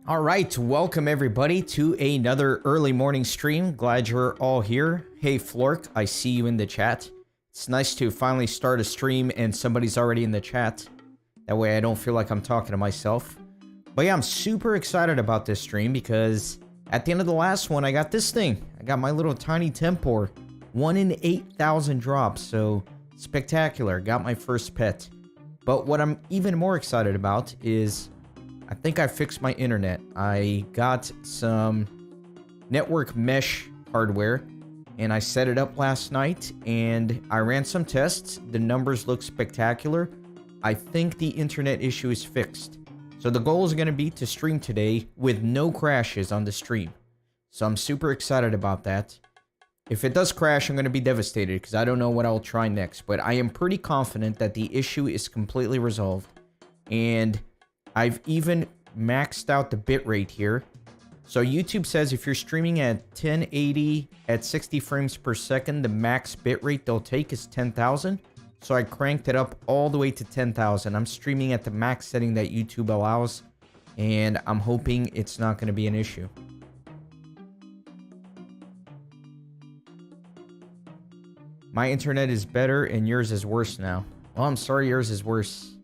All right, welcome everybody to another early morning stream. Glad you're all here. Hey Flork, I see you in the chat. It's nice to finally start a stream and somebody's already in the chat. That way I don't feel like I'm talking to myself. But yeah, I'm super excited about this stream because at the end of the last one, I got this thing. I got my little tiny Tempor. 1 in 8,000 drops, so spectacular. Got my first pet. But what I'm even more excited about is I think I fixed my internet. I got some network mesh hardware and I set it up last night and I ran some tests. The numbers look spectacular. I think the internet issue is fixed. So the goal is going to be to stream today with no crashes on the stream. So I'm super excited about that. If it does crash, I'm going to be devastated because I don't know what I'll try next. But I am pretty confident that the issue is completely resolved. And I've even maxed out the bitrate here. So YouTube says if you're streaming at 1080 at 60 frames per second, the max bitrate they'll take is 10,000. So I cranked it up all the way to 10,000. I'm streaming at the max setting that YouTube allows. And I'm hoping it's not going to be an issue. My internet is better and yours is worse now. Well, I'm sorry yours is worse.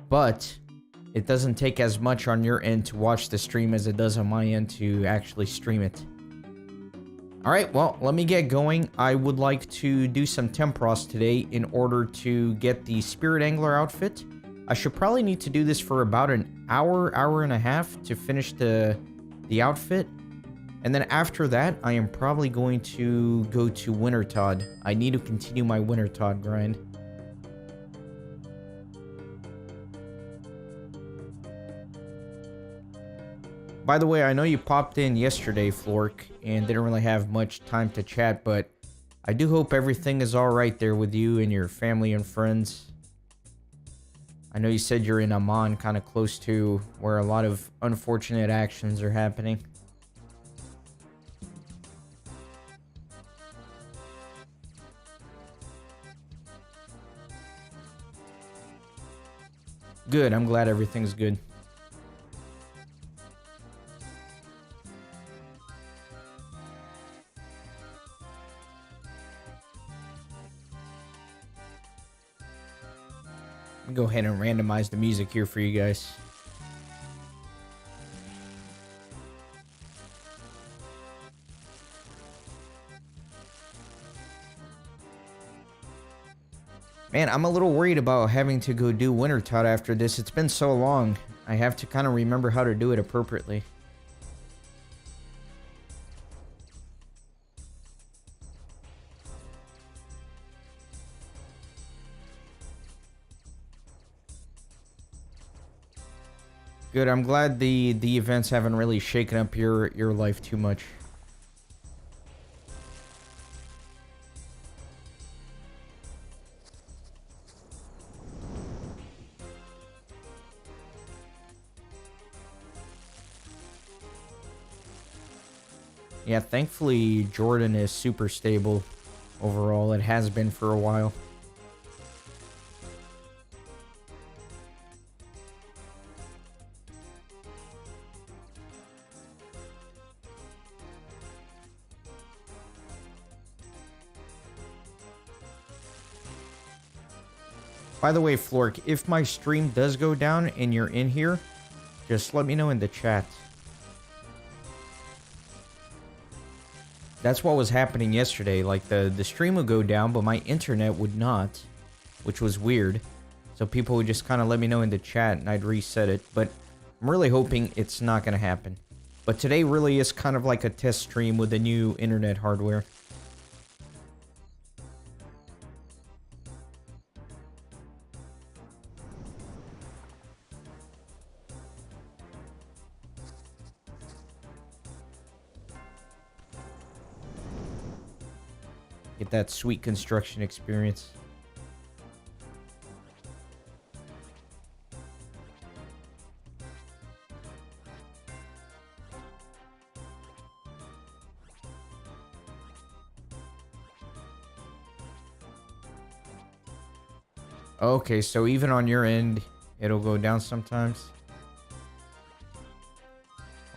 But it doesn't take as much on your end to watch the stream as it does on my end to actually stream it. Alright, well, let me get going. I would like to do some Tempoross today in order to get the Spirit Angler outfit. I should probably need to do this for about an hour, hour and a half to finish the outfit. And then after that, I am probably going to go to Wintertodt. I need to continue my Wintertodt grind. By the way, I know you popped in yesterday, Flork, and didn't really have much time to chat, but I do hope everything is alright there with you and your family and friends. I know you said you're in Amman, kind of close to where a lot of unfortunate actions are happening. Good, I'm glad everything's good. Let me go ahead and randomize the music here for you guys. Man, I'm a little worried about having to go do Winter Tot after this. It's been so long. I have to kind of remember how to do it appropriately. Good, I'm glad the events haven't really shaken up your life too much. Yeah, thankfully Jordan is super stable overall. It has been for a while. By the way, Flork, if my stream does go down and you're in here, just let me know in the chat. That's what was happening yesterday. Like, the stream would go down, but my internet would not, which was weird. So people would just kind of let me know in the chat, and I'd reset it. But I'm really hoping it's not going to happen. But today really is kind of like a test stream with the new internet hardware. Get that sweet construction experience. Okay, so even on your end, it'll go down sometimes.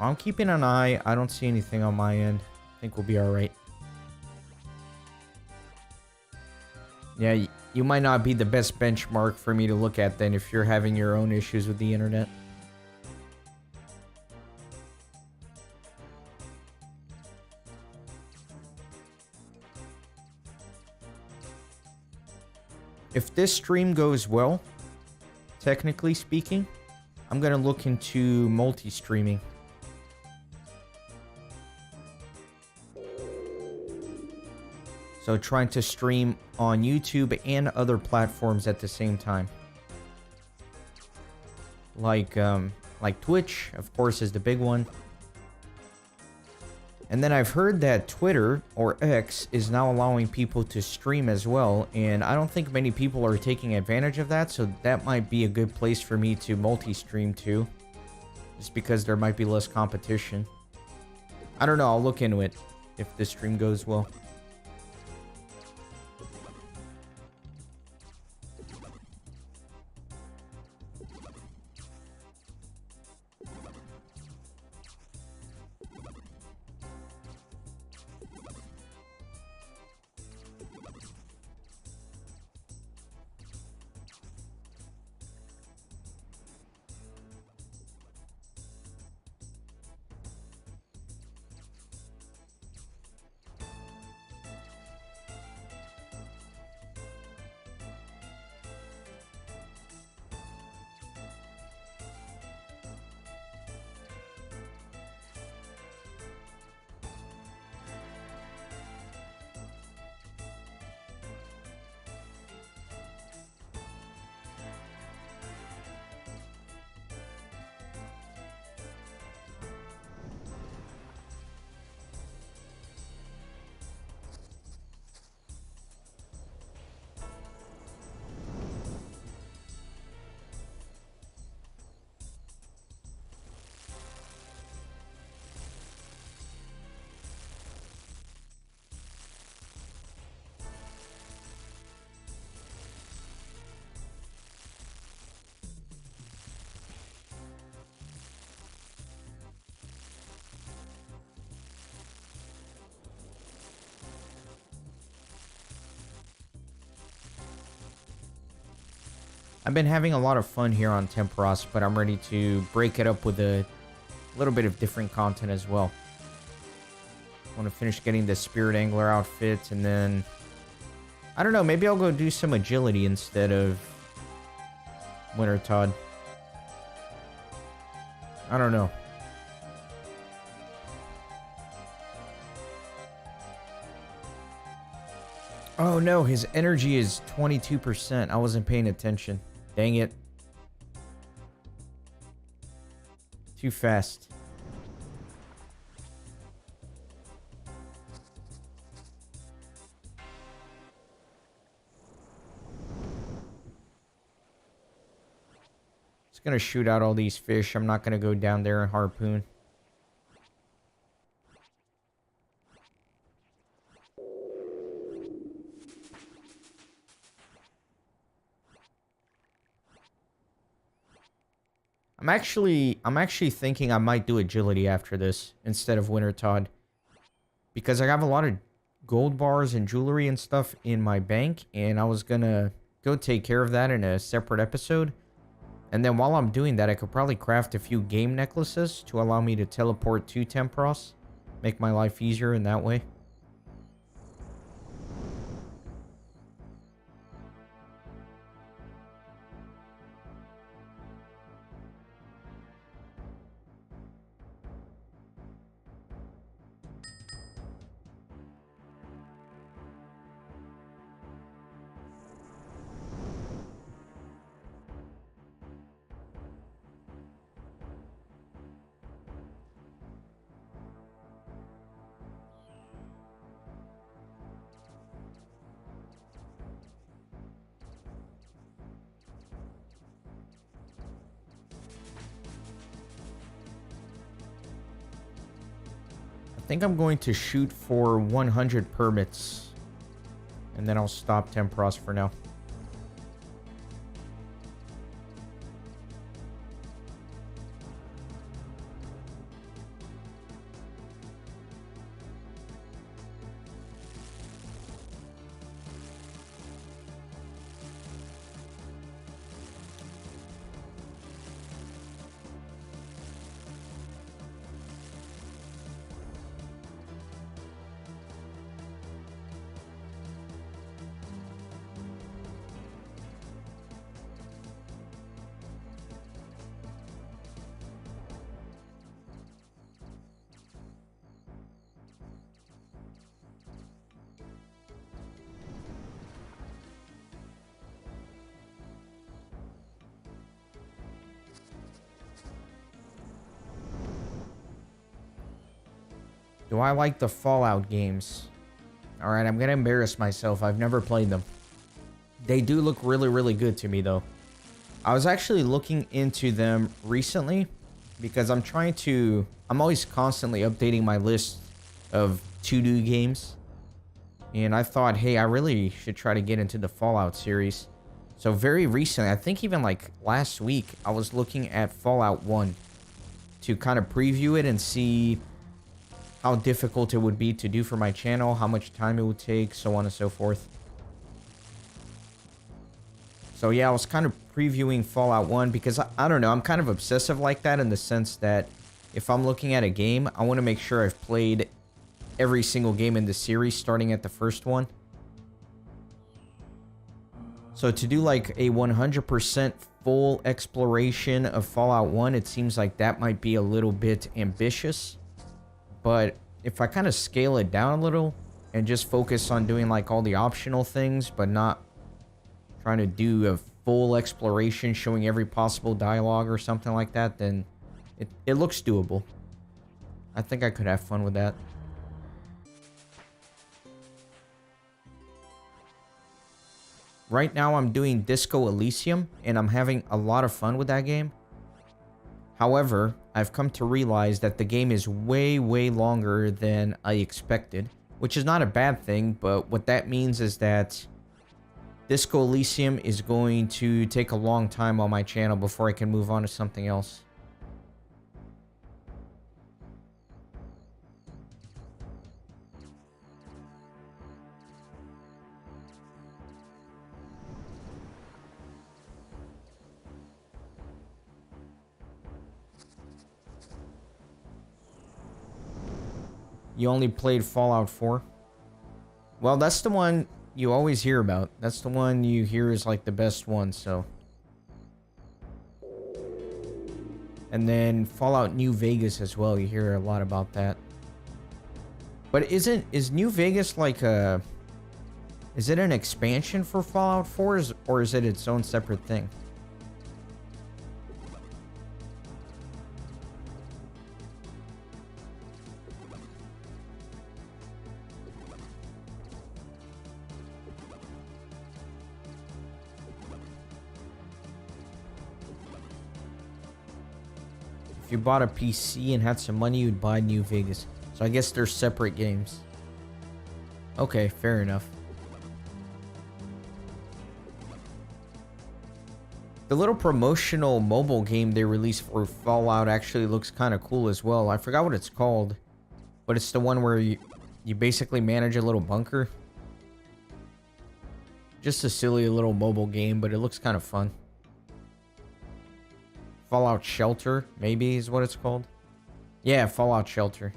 Well, I'm keeping an eye. I don't see anything on my end. I think we'll be alright. Yeah, you might not be the best benchmark for me to look at then if you're having your own issues with the internet. If this stream goes well, technically speaking, I'm going to look into multi-streaming. So trying to stream on YouTube and other platforms at the same time. Like Twitch, of course, is the big one. And then I've heard that Twitter, or X, is now allowing people to stream as well. And I don't think many people are taking advantage of that. So that might be a good place for me to multi-stream to. Just because there might be less competition. I don't know, I'll look into it if this stream goes well. I've been having a lot of fun here on Tempoross, but I'm ready to break it up with a little bit of different content as well. I want to finish getting the Spirit Angler outfit, and then I don't know, maybe I'll go do some agility instead of Winter Todd. I don't know. Oh no, his energy is 22%. I wasn't paying attention. Dang it. Too fast. It's gonna shoot out all these fish. I'm not gonna go down there and harpoon. I'm actually thinking I might do agility after this instead of Winter Todd, because I have a lot of gold bars and jewelry and stuff in my bank, and I was gonna go take care of that in a separate episode. And then while I'm doing that, I could probably craft a few game necklaces to allow me to teleport to Tempoross, make my life easier in that way. I think I'm going to shoot for 100 permits, and then I'll stop Tempoross for now. Do I like the Fallout games? Alright, I'm gonna embarrass myself. I've never played them. They do look really, really good to me, though. I was actually looking into them recently because I'm always constantly updating my list of to-do games. And I thought, hey, I really should try to get into the Fallout series. So very recently, I think even like last week, I was looking at Fallout 1 to kind of preview it and see how difficult it would be to do for my channel, how much time it would take, so on and so forth. So yeah, I was kind of previewing Fallout 1 because I don't know, I'm kind of obsessive like that in the sense that if I'm looking at a game, I want to make sure I've played every single game in the series starting at the first one. So to do like a 100% full exploration of Fallout 1, it seems like that might be a little bit ambitious. But if I kind of scale it down a little and just focus on doing like all the optional things, but not trying to do a full exploration showing every possible dialogue or something like that, then it looks doable. I think I could have fun with that. Right now I'm doing Disco Elysium, and I'm having a lot of fun with that game. However, I've come to realize that the game is way, way longer than I expected, which is not a bad thing, but what that means is that Disco Elysium is going to take a long time on my channel before I can move on to something else. You only played Fallout 4? Well, that's the one you always hear about. That's the one you hear is like the best one, so. And then Fallout New Vegas as well. You hear a lot about that. But is New Vegas like a... Is it an expansion for Fallout 4 or is it its own separate thing? If you bought a PC and had some money, you'd buy New Vegas. So I guess they're separate games. Okay, fair enough. The little promotional mobile game they released for Fallout actually looks kind of cool as well. I forgot what it's called, but it's the one where you basically manage a little bunker. Just a silly little mobile game, but it looks kind of fun. Fallout Shelter, maybe is what it's called. Yeah, Fallout Shelter.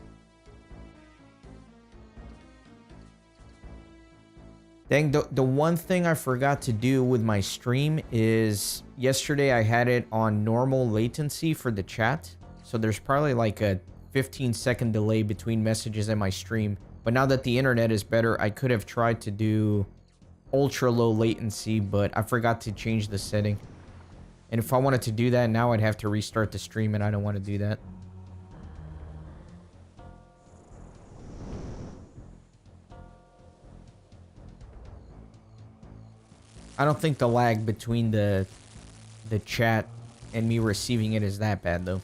Dang, the one thing I forgot to do with my stream is yesterday I had it on normal latency for the chat. So there's probably like a 15-second delay between messages and my stream. But now that the internet is better, I could have tried to do ultra low latency, but I forgot to change the setting. And if I wanted to do that now, I'd have to restart the stream, and I don't want to do that. I don't think the lag between the chat and me receiving it is that bad, though.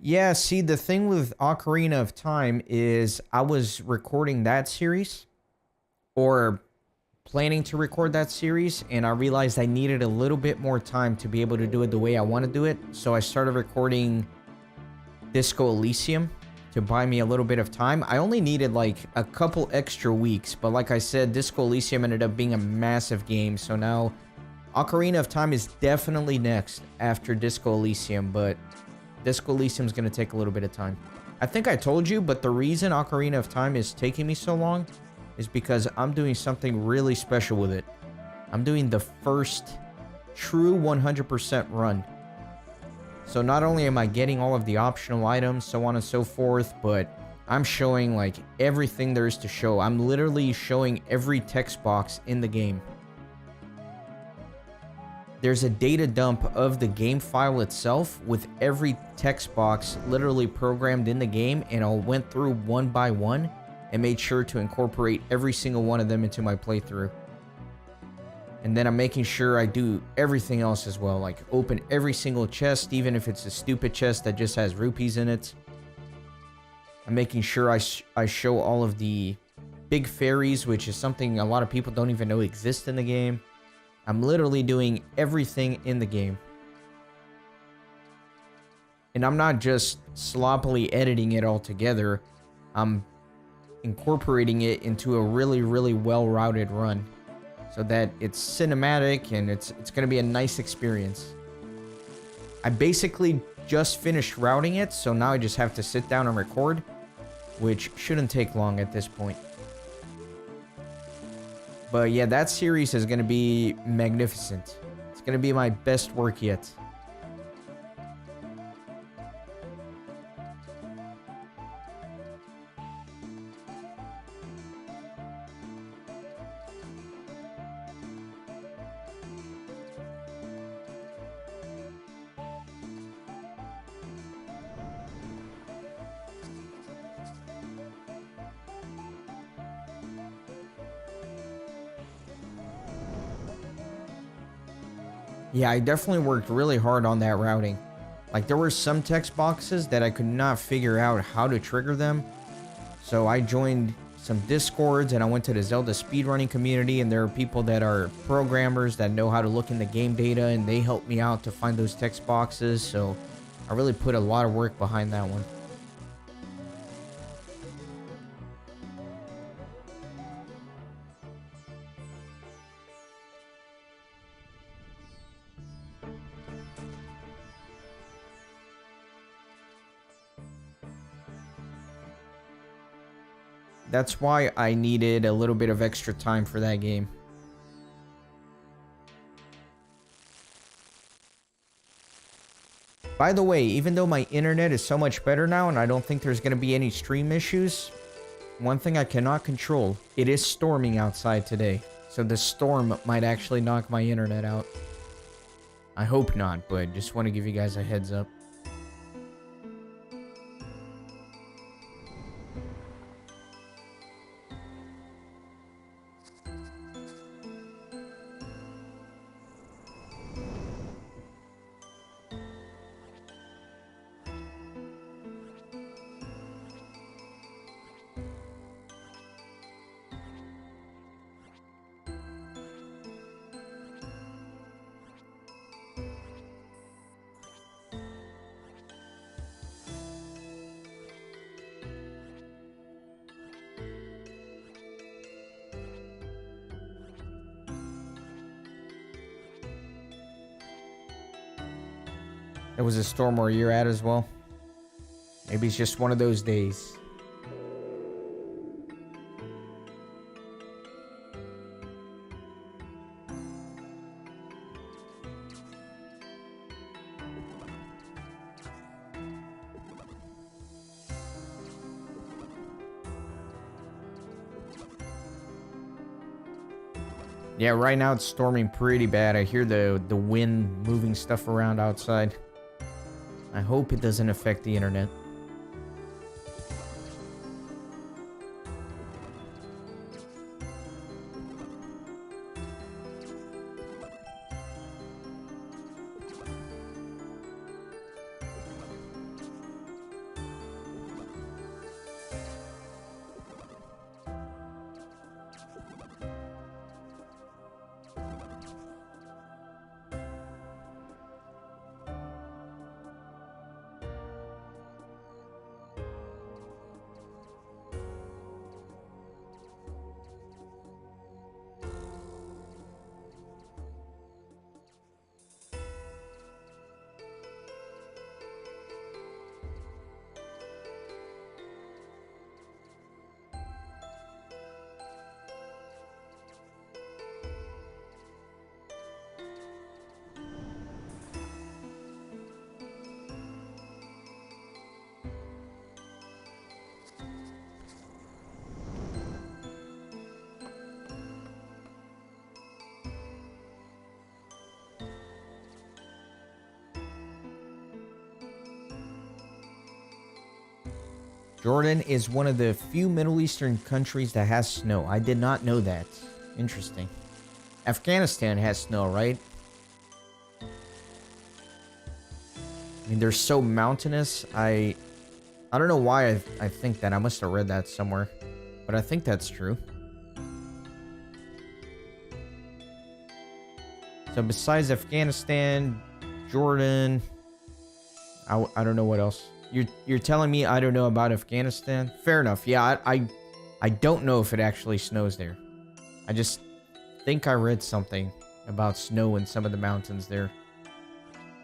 Yeah, see, the thing with Ocarina of Time is I was recording that series, or planning to record that series, and I realized I needed a little bit more time to be able to do it the way I want to do it. So I started recording Disco Elysium to buy me a little bit of time. I only needed like a couple extra weeks, but like I said, Disco Elysium ended up being a massive game. So now Ocarina of Time is definitely next after Disco Elysium, but Disco Elysium is going to take a little bit of time. I think I told you, but the reason Ocarina of Time is taking me so long is because I'm doing something really special with it. I'm doing the first true 100% run. So not only am I getting all of the optional items, so on and so forth, but I'm showing like everything there is to show. I'm literally showing every text box in the game. There's a data dump of the game file itself with every text box literally programmed in the game, and I went through one by one and made sure to incorporate every single one of them into my playthrough. And then I'm making sure I do everything else as well, like open every single chest, even if it's a stupid chest that just has rupees in it. I'm making sure I show all of the big fairies, which is something a lot of people don't even know exist in the game. I'm literally doing everything in the game. And I'm not just sloppily editing it all together. I'm incorporating it into a really, really well-routed run, so that it's cinematic and it's going to be a nice experience. I basically just finished routing it, so now I just have to sit down and record, which shouldn't take long at this point. But yeah, that series is going to be magnificent. It's going to be my best work yet. Yeah, I definitely worked really hard on that routing. Like, there were some text boxes that I could not figure out how to trigger them. So I joined some Discords and I went to the Zelda speedrunning community, and there are people that are programmers that know how to look in the game data, and they helped me out to find those text boxes. So I really put a lot of work behind that one. That's why I needed a little bit of extra time for that game. By the way, even though my internet is so much better now and I don't think there's going to be any stream issues, one thing I cannot control, it is storming outside today. So the storm might actually knock my internet out. I hope not, but just want to give you guys a heads up. It was a storm where you're at as well. Maybe it's just one of those days. Yeah, right now it's storming pretty bad. I hear the wind moving stuff around outside. I hope it doesn't affect the internet. Jordan is one of the few Middle Eastern countries that has snow. I did not know that. Interesting. Afghanistan has snow, right? I mean, they're so mountainous. I don't know why I think that. I must have read that somewhere. But I think that's true. So besides Afghanistan, Jordan, I don't know what else. You're telling me I don't know about Afghanistan? Fair enough. Yeah, I don't know if it actually snows there. I just think I read something about snow in some of the mountains there.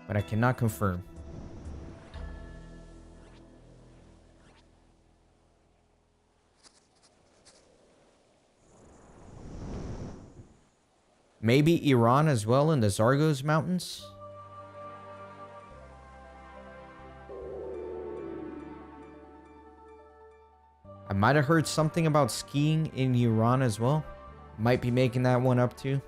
But I cannot confirm. Maybe Iran as well in the Zagros Mountains? I might have heard something about skiing in Iran as well. Might be making that one up too.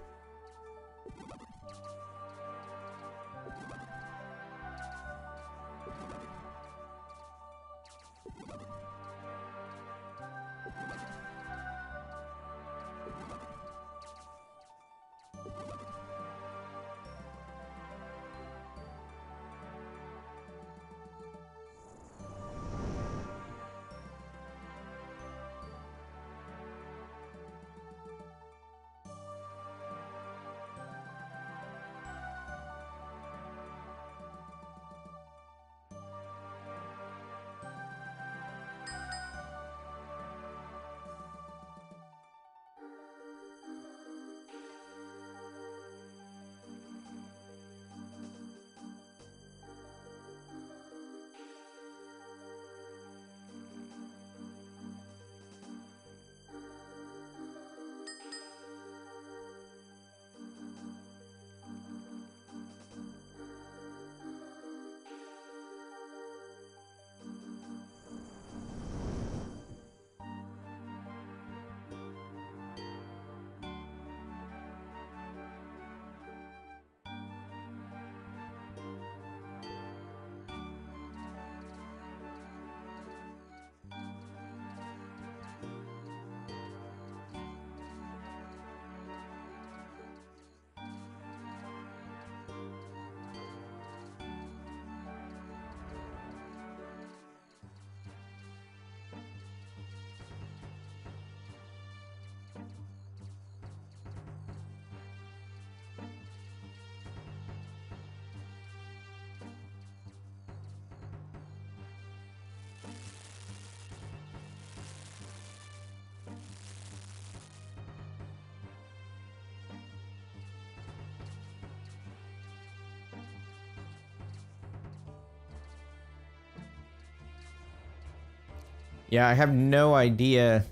Yeah, I have no idea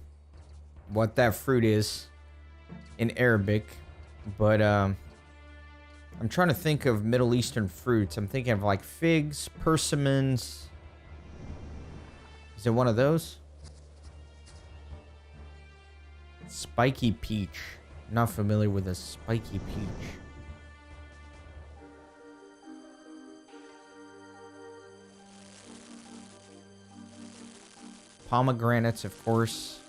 what that fruit is in Arabic, but I'm trying to think of Middle Eastern fruits. I'm thinking of like figs, persimmons. Is it one of those? Spiky peach. Not familiar with a spiky peach. Pomegranates, of course.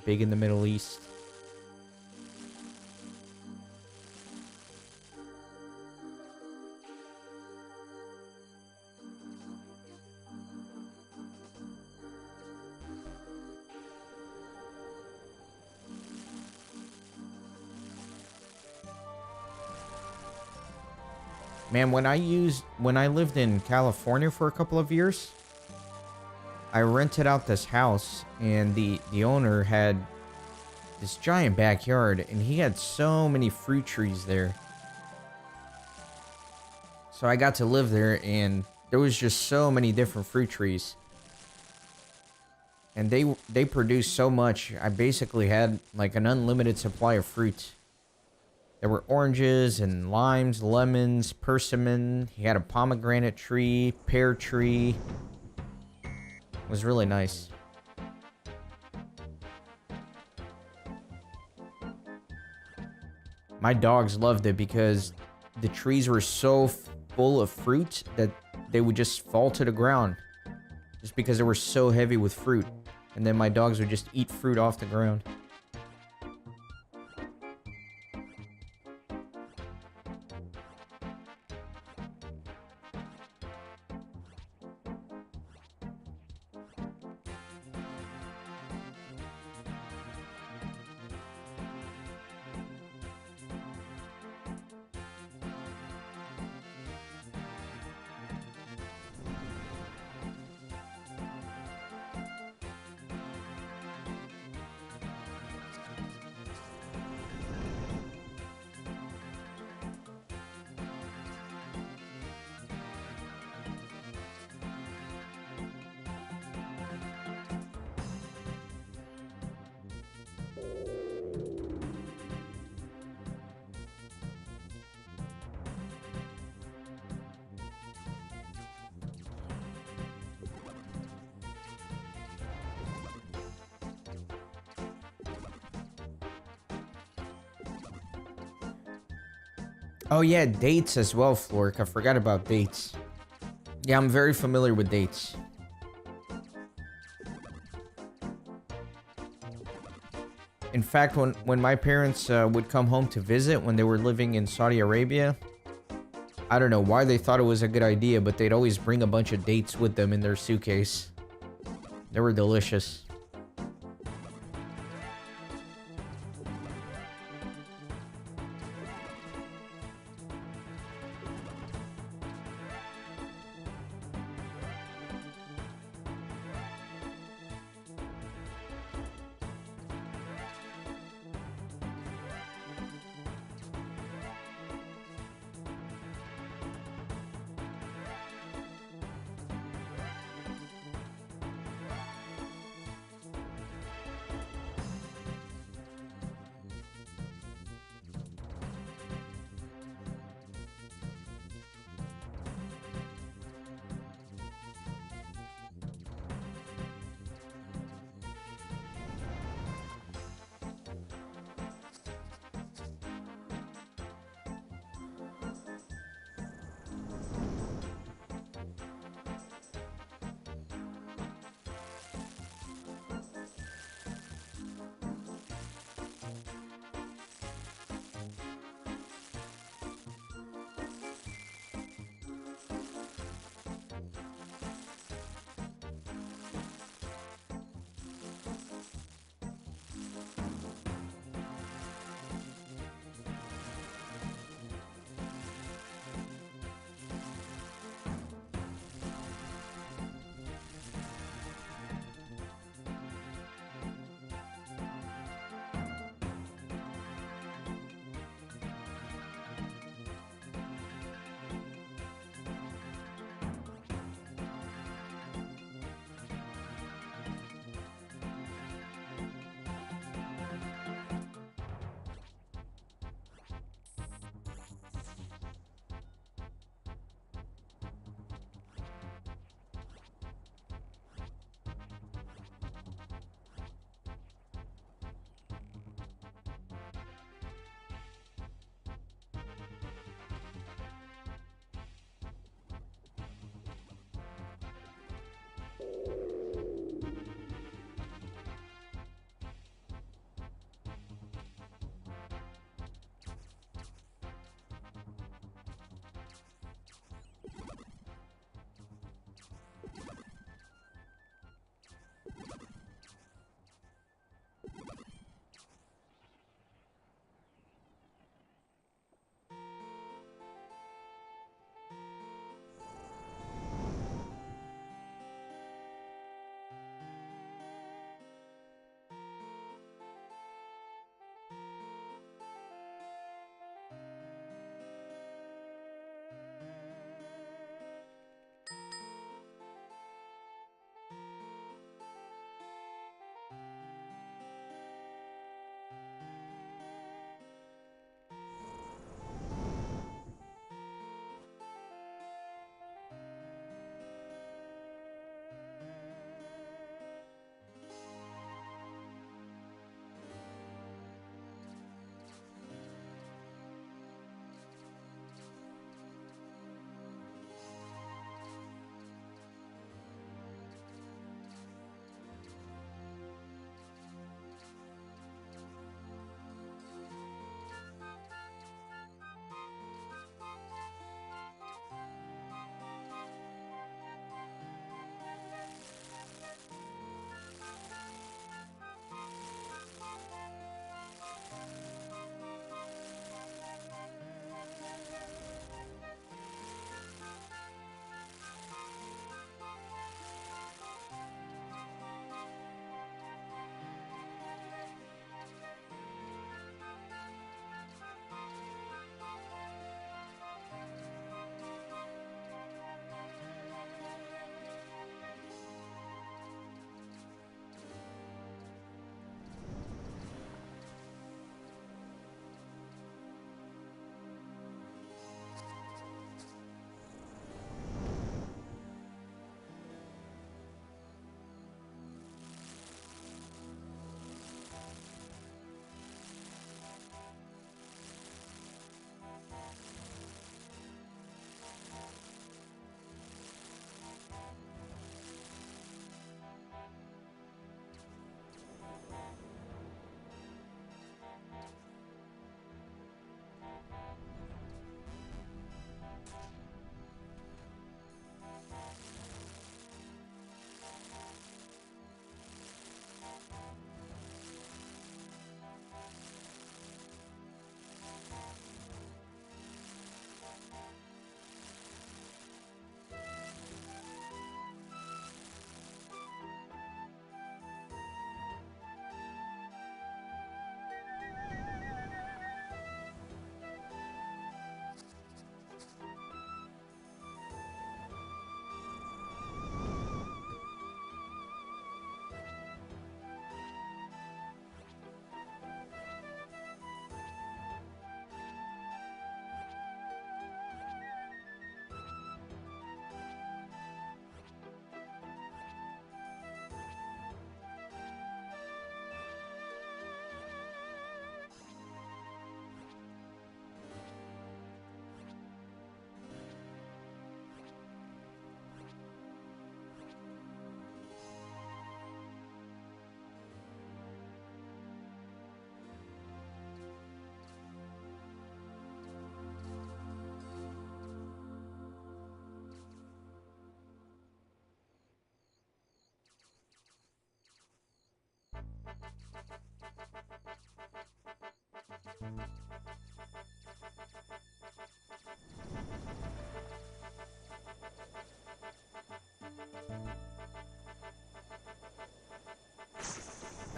Big in the Middle East. Man, when I lived in California for a couple of years, I rented out this house, and the owner had this giant backyard, and he had so many fruit trees there. So I got to live there, and there was just so many different fruit trees. And they produced so much. I basically had like an unlimited supply of fruit. There were oranges and limes, lemons, persimmon. He had a pomegranate tree, pear tree. It was really nice. My dogs loved it because the trees were so full of fruit that they would just fall to the ground. Just because they were so heavy with fruit. And then my dogs would just eat fruit off the ground. Oh yeah, dates as well, Flork. I forgot about dates. Yeah, I'm very familiar with dates. In fact, when my parents would come home to visit when they were living in Saudi Arabia, I don't know why they thought it was a good idea, but they'd always bring a bunch of dates with them in their suitcase. They were delicious.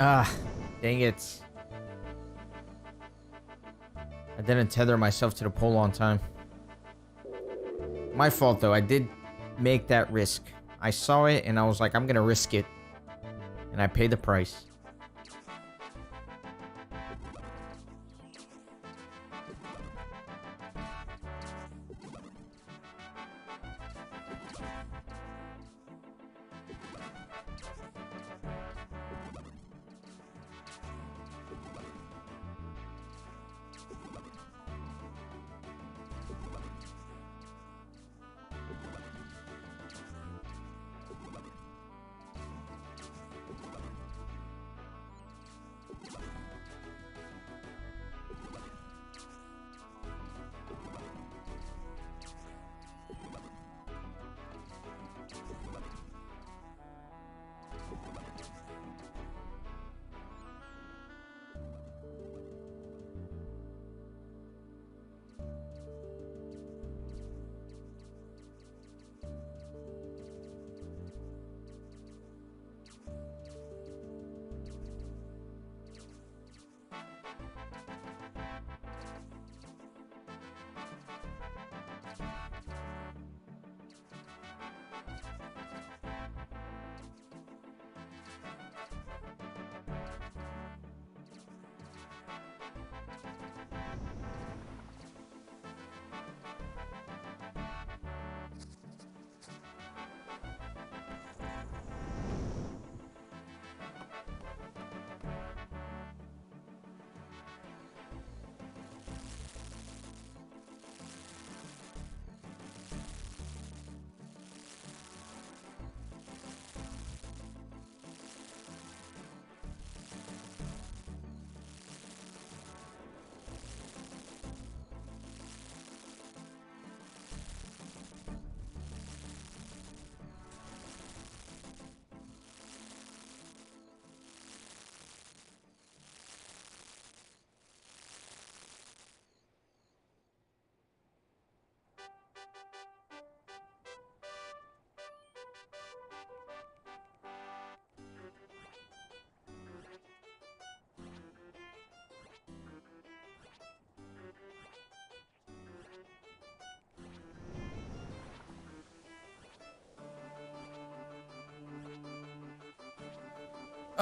Ah, dang it. I didn't tether myself to the pole on time. My fault, though. I did make that risk. I saw it, and I was like, I'm going to risk it. And I paid the price.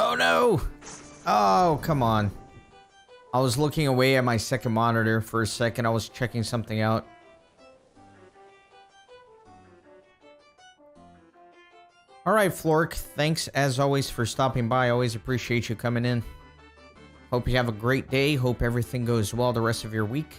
Oh, no. Oh, come on. I was looking away at my second monitor for a second. I was checking something out. All right, Flork. Thanks, as always, for stopping by. I always appreciate you coming in. Hope you have a great day. Hope everything goes well the rest of your week.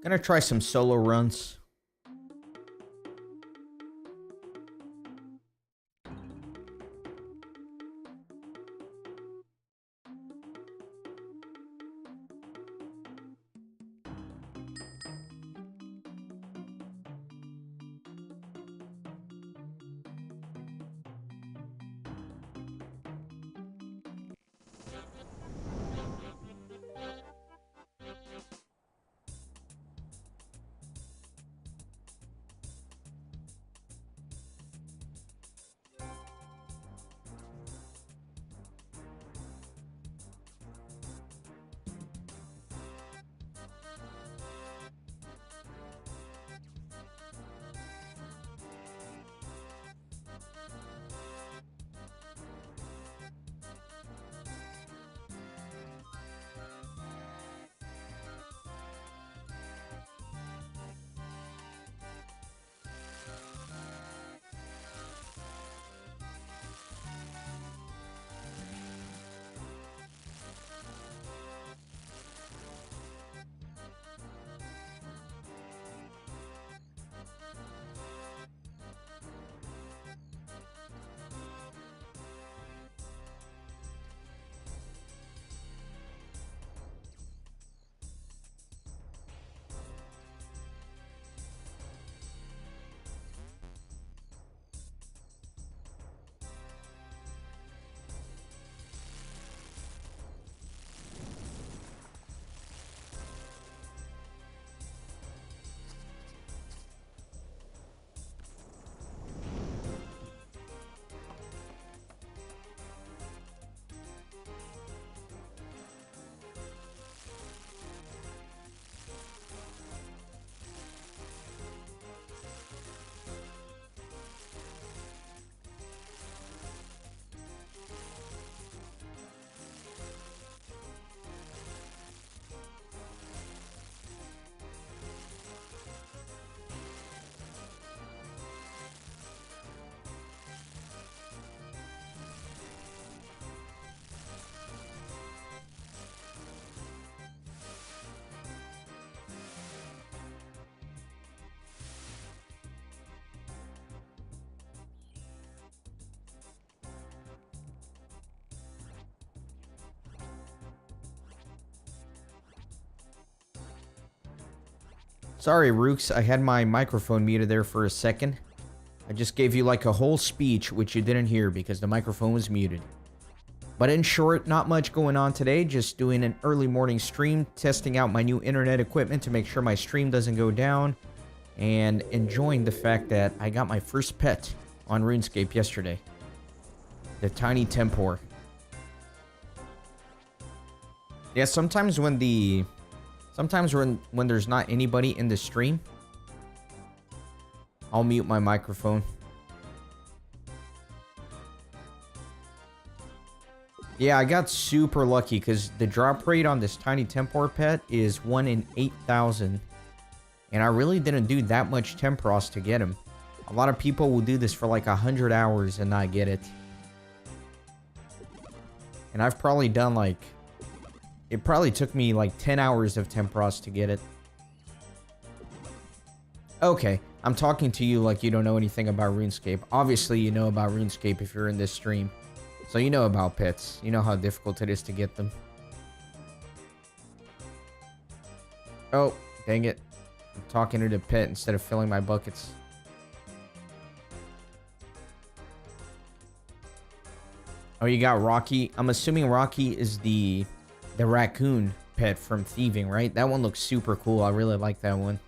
Gonna try some solo runs. Sorry, Rooks, I had my microphone muted there for a second. I just gave you like a whole speech, which you didn't hear because the microphone was muted. But in short, not much going on today, just doing an early morning stream, testing out my new internet equipment to make sure my stream doesn't go down, and enjoying the fact that I got my first pet on RuneScape yesterday. The tiny Tempoross. Yeah, sometimes when there's not anybody in the stream, I'll mute my microphone. Yeah, I got super lucky because the drop rate on this tiny Tempoross pet is 1 in 8,000. And I really didn't do that much Tempoross to get him. A lot of people will do this for like 100 hours and not get it. And I've probably done like... It probably took me like 10 hours of Tempoross to get it. Okay, I'm talking to you like you don't know anything about RuneScape. Obviously, you know about RuneScape if you're in this stream. So you know about pets. You know how difficult it is to get them. Oh, dang it. I'm talking to the pet instead of filling my buckets. Oh, you got Rocky. I'm assuming Rocky is the raccoon pet from Thieving, right? That one looks super cool. I really like that one.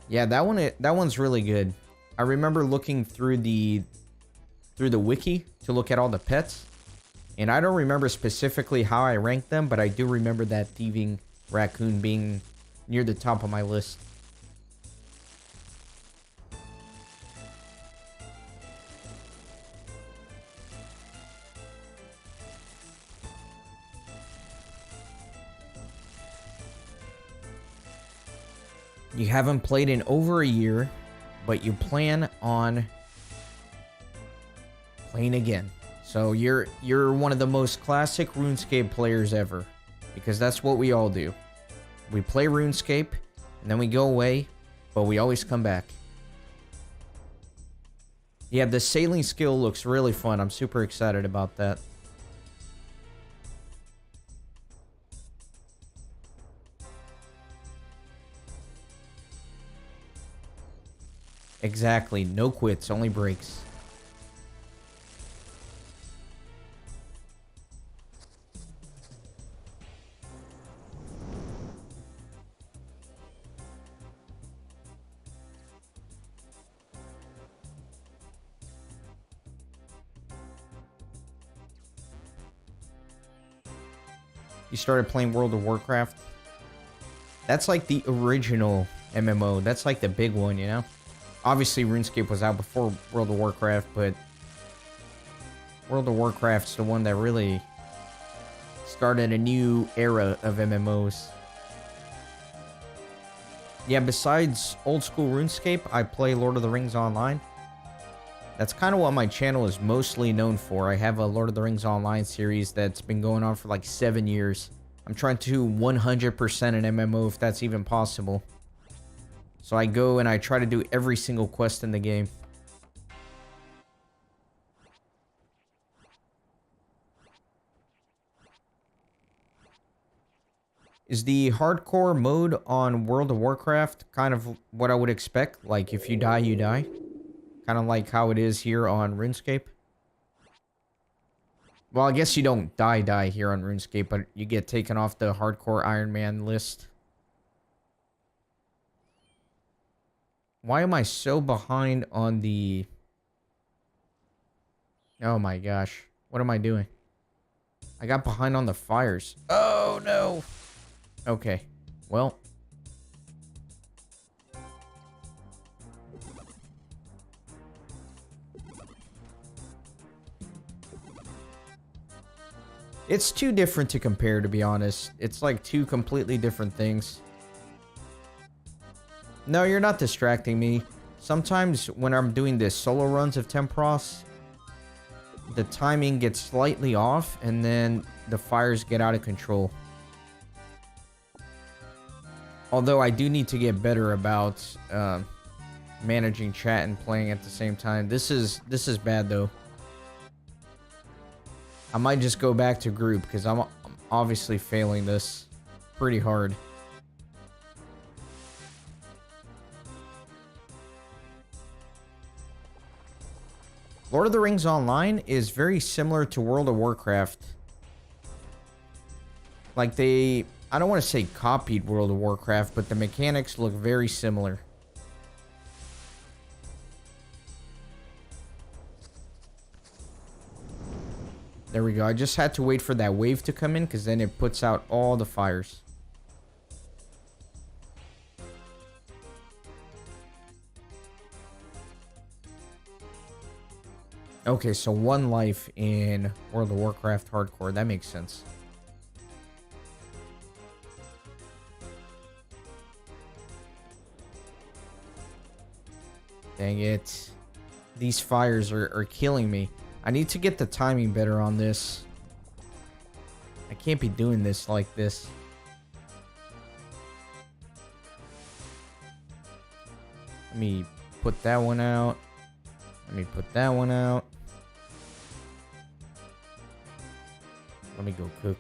Yeah, that one's really good. I remember looking through the wiki to look at all the pets, and I don't remember specifically how I ranked them, but I do remember that thieving raccoon being near the top of my list. You haven't played in over a year, but you plan on playing again. So you're one of the most classic RuneScape players ever, because that's what we all do. We play RuneScape, and then we go away, but we always come back. Yeah, the sailing skill looks really fun. I'm super excited about that. Exactly. No quits, only breaks. You started playing World of Warcraft? That's like the original MMO. That's like the big one, you know? Obviously, RuneScape was out before World of Warcraft, but World of Warcraft's the one that really started a new era of MMOs. Yeah, besides Old School RuneScape, I play Lord of the Rings Online. That's kind of what my channel is mostly known for. I have a Lord of the Rings Online series that's been going on for like 7 years. I'm trying to 100% an MMO if that's even possible. So I go and I try to do every single quest in the game. Is the hardcore mode on World of Warcraft kind of what I would expect? Like, if you die, you die? Kind of like how it is here on RuneScape? Well, I guess you don't die here on RuneScape, but you get taken off the Hardcore Ironman list. Why am I so behind on the... Oh my gosh. What am I doing? I got behind on the fires. Oh no! Okay. Well... It's too different to compare, to be honest. It's like two completely different things. No, you're not distracting me. Sometimes when I'm doing this solo runs of Tempoross, the timing gets slightly off, and then the fires get out of control. Although I do need to get better about managing chat and playing at the same time. This is bad though. I might just go back to group because I'm obviously failing this pretty hard. Lord of the Rings Online is very similar to World of Warcraft. Like I don't want to say copied World of Warcraft, but the mechanics look very similar. There we go. I just had to wait for that wave to come in because then it puts out all the fires. Okay, so 1 life in World of Warcraft Hardcore. That makes sense. Dang it. These fires are killing me. I need to get the timing better on this. I can't be doing this like this. Let me put that one out. Let me put that one out. Let me go cook.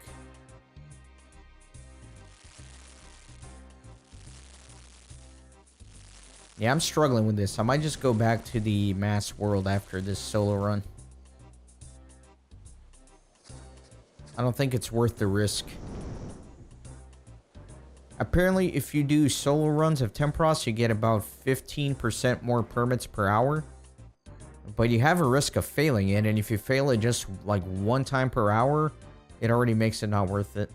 Yeah, I'm struggling with this. I might just go back to the mass world after this solo run. I don't think it's worth the risk. Apparently, if you do solo runs of Tempoross, you get about 15% more permits per hour. But you have a risk of failing it, and if you fail it just like 1 time per hour, it already makes it not worth it.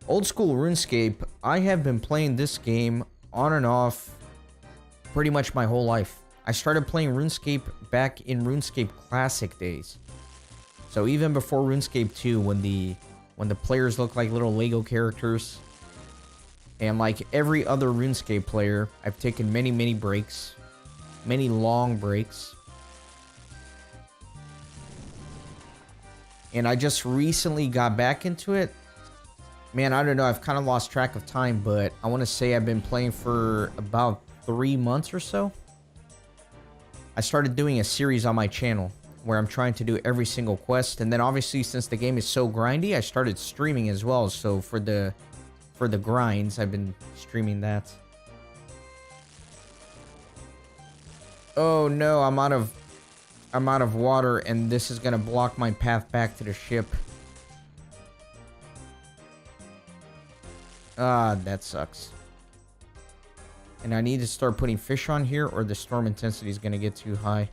Old School RuneScape, I have been playing this game on and off pretty much my whole life. I started playing RuneScape back in RuneScape Classic days. So even before RuneScape 2, when the players look like little Lego characters. And like every other RuneScape player, I've taken many breaks. Many long breaks. And I just recently got back into it. Man, I don't know. I've kind of lost track of time, but I want to say I've been playing for about 3 months or so. I started doing a series on my channel where I'm trying to do every single quest. And then obviously, since the game is so grindy, I started streaming as well. So for the grinds, I've been streaming that. Oh no, I'm out of water, and this is gonna block my path back to the ship. Ah, that sucks. And I need to start putting fish on here, or the storm intensity is gonna get too high.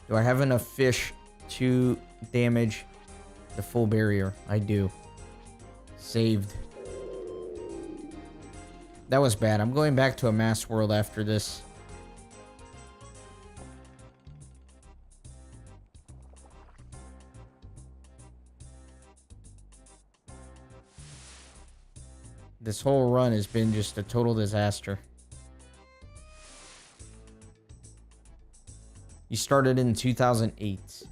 Do I have enough fish to damage the full barrier? I do. Saved. That was bad. I'm going back to a mass world after this. This whole run has been just a total disaster. You started in 2008.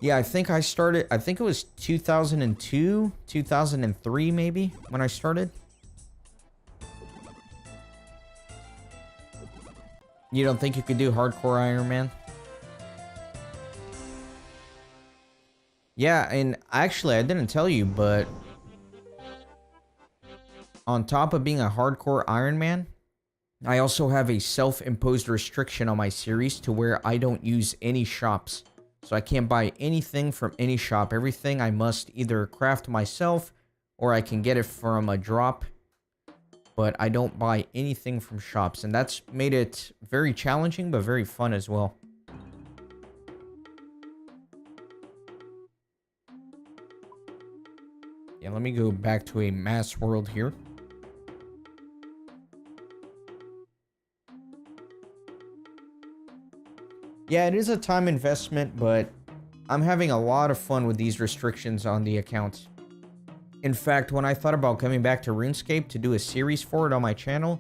Yeah, I think it was 2002, 2003 maybe, when I started. You don't think you could do Hardcore Ironman? Yeah, and actually, I didn't tell you, but on top of being a Hardcore Ironman, I also have a self-imposed restriction on my series to where I don't use any shops. So I can't buy anything from any shop. Everything I must either craft myself or I can get it from a drop. But I don't buy anything from shops. And that's made it very challenging, but very fun as well. Yeah, let me go back to a mass world here. Yeah, it is a time investment, but I'm having a lot of fun with these restrictions on the account. In fact, when I thought about coming back to RuneScape to do a series for it on my channel,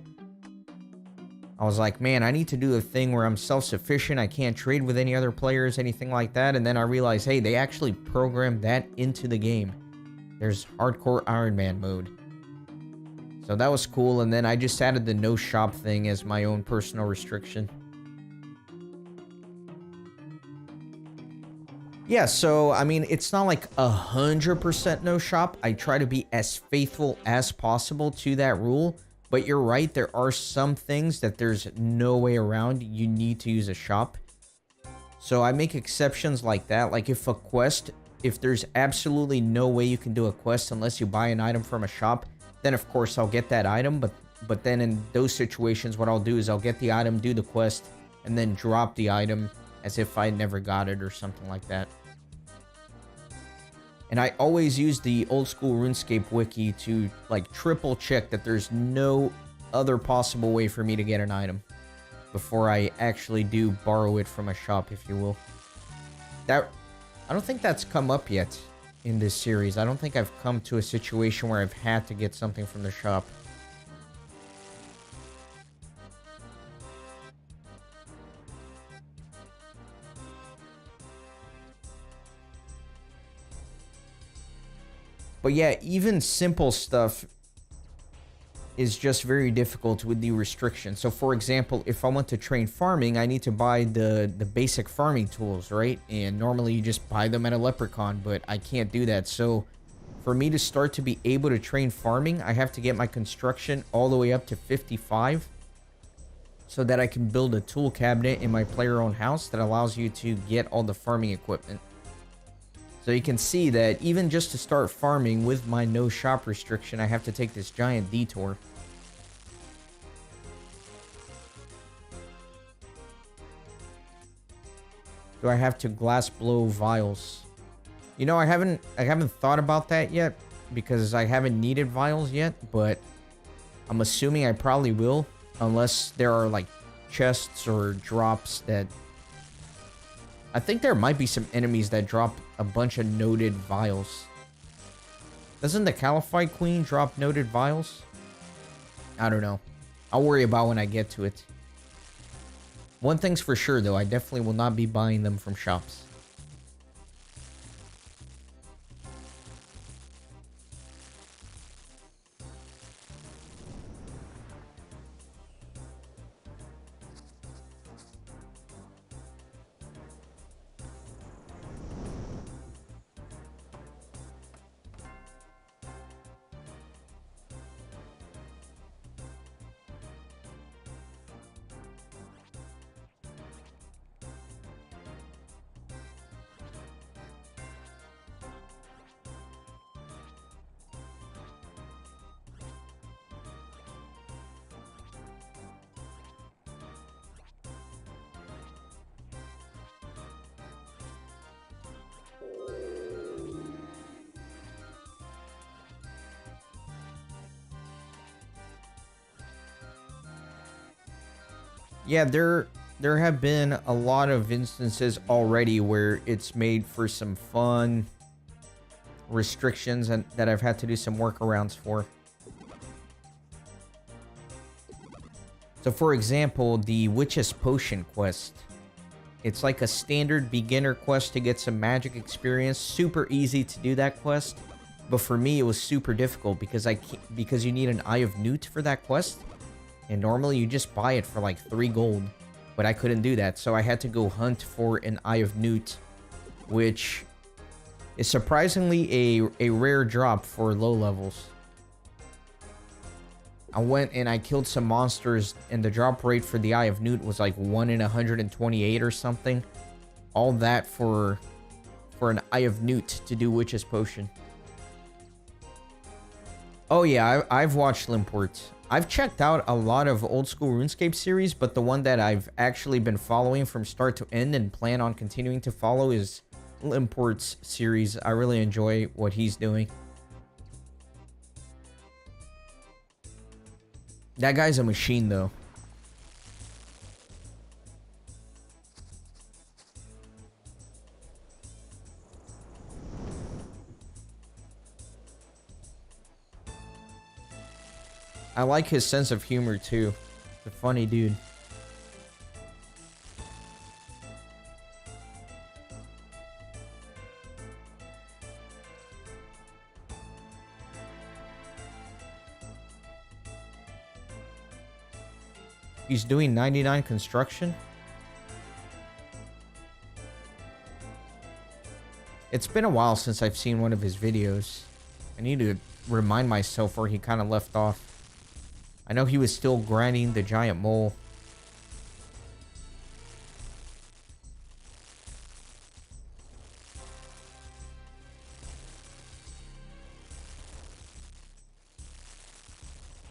I was like, man, I need to do a thing where I'm self-sufficient, I can't trade with any other players, anything like that, and then I realized, hey, they actually programmed that into the game. There's Hardcore Ironman mode. So that was cool, and then I just added the no shop thing as my own personal restriction. Yeah, so, I mean, it's not like 100% no shop. I try to be as faithful as possible to that rule. But you're right, there are some things that there's no way around. You need to use a shop. So I make exceptions like that. Like if there's absolutely no way you can do a quest unless you buy an item from a shop, then of course I'll get that item. But then in those situations, what I'll do is I'll get the item, do the quest, and then drop the item as if I never got it or something like that. And I always use the Old School RuneScape wiki to like triple check that there's no other possible way for me to get an item before I actually do borrow it from a shop, if you will. I don't think that's come up yet in this series. I don't think I've come to a situation where I've had to get something from the shop. But yeah, even simple stuff is just very difficult with the restrictions. So for example, if I want to train farming, I need to buy the basic farming tools, right? And normally you just buy them at a leprechaun, but I can't do that. So for me to start to be able to train farming, I have to get my construction all the way up to 55 so that I can build a tool cabinet in my player-owned house that allows you to get all the farming equipment. So you can see that even just to start farming with my no shop restriction, I have to take this giant detour. Do I have to glass blow vials? You know, I haven't thought about that yet because I haven't needed vials yet, but I'm assuming I probably will unless there are like chests or drops that I think there might be some enemies that drop a bunch of noted vials. Doesn't the Caliphite Queen drop noted vials? I don't know. I'll worry about when I get to it. One thing's for sure, though. I definitely will not be buying them from shops. Yeah, there have been a lot of instances already where it's made for some fun restrictions and that I've had to do some workarounds for. So for example, the Witch's Potion quest. It's like a standard beginner quest to get some magic experience. Super easy to do that quest. But for me, it was super difficult because you need an Eye of Newt for that quest. And normally you just buy it for like 3 gold. But I couldn't do that, so I had to go hunt for an Eye of Newt, which is surprisingly a rare drop for low levels. I went and I killed some monsters, and the drop rate for the Eye of Newt was like 1 in 128 or something. All that for an Eye of Newt to do Witch's Potion. Oh yeah, I've watched Limport. I've checked out a lot of Old School RuneScape series, but the one that I've actually been following from start to end and plan on continuing to follow is Limport's series. I really enjoy what he's doing. That guy's a machine, though. I like his sense of humor, too. He's a funny dude. He's doing 99 construction? It's been a while since I've seen one of his videos. I need to remind myself where he kind of left off. I know he was still grinding the giant mole.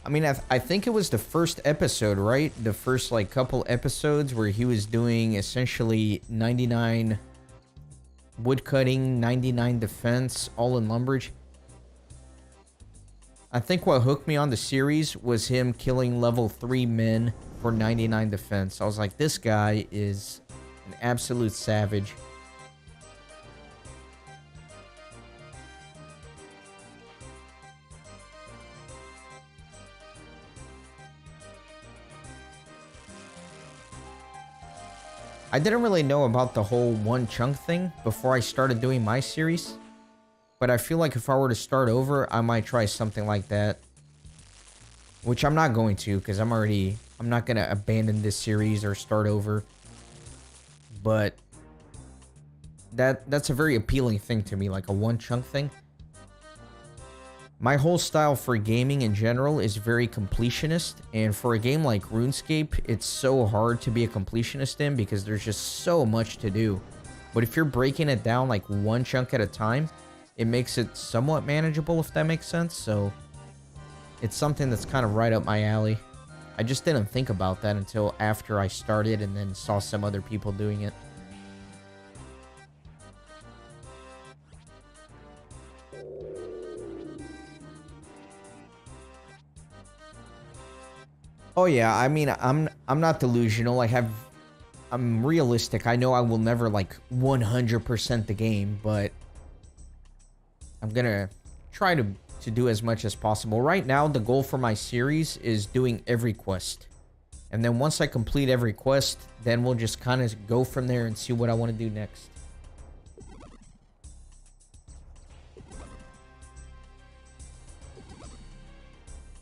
I mean, I think it was the first episode, right? The first, like, couple episodes where he was doing essentially 99 woodcutting, 99 defense, all in Lumberage. I think what hooked me on the series was him killing level 3 men for 99 defense. I was like, this guy is an absolute savage. I didn't really know about the whole one chunk thing before I started doing my series. But I feel like if I were to start over, I might try something like that. Which I'm not going to, because I'm not going to abandon this series or start over. But that's a very appealing thing to me, like a one chunk thing. My whole style for gaming in general is very completionist, and for a game like RuneScape, it's so hard to be a completionist in because there's just so much to do. But if you're breaking it down like one chunk at a time, it makes it somewhat manageable, if that makes sense. So it's something that's kind of right up my alley. I just didn't think about that until after I started and then saw some other people doing it. Oh yeah, I mean, I'm not delusional. I'm I'm realistic. I know I will never like 100% the game, but I'm gonna try to do as much as possible. Right now, the goal for my series is doing every quest. And then once I complete every quest, then we'll just kind of go from there and see what I want to do next.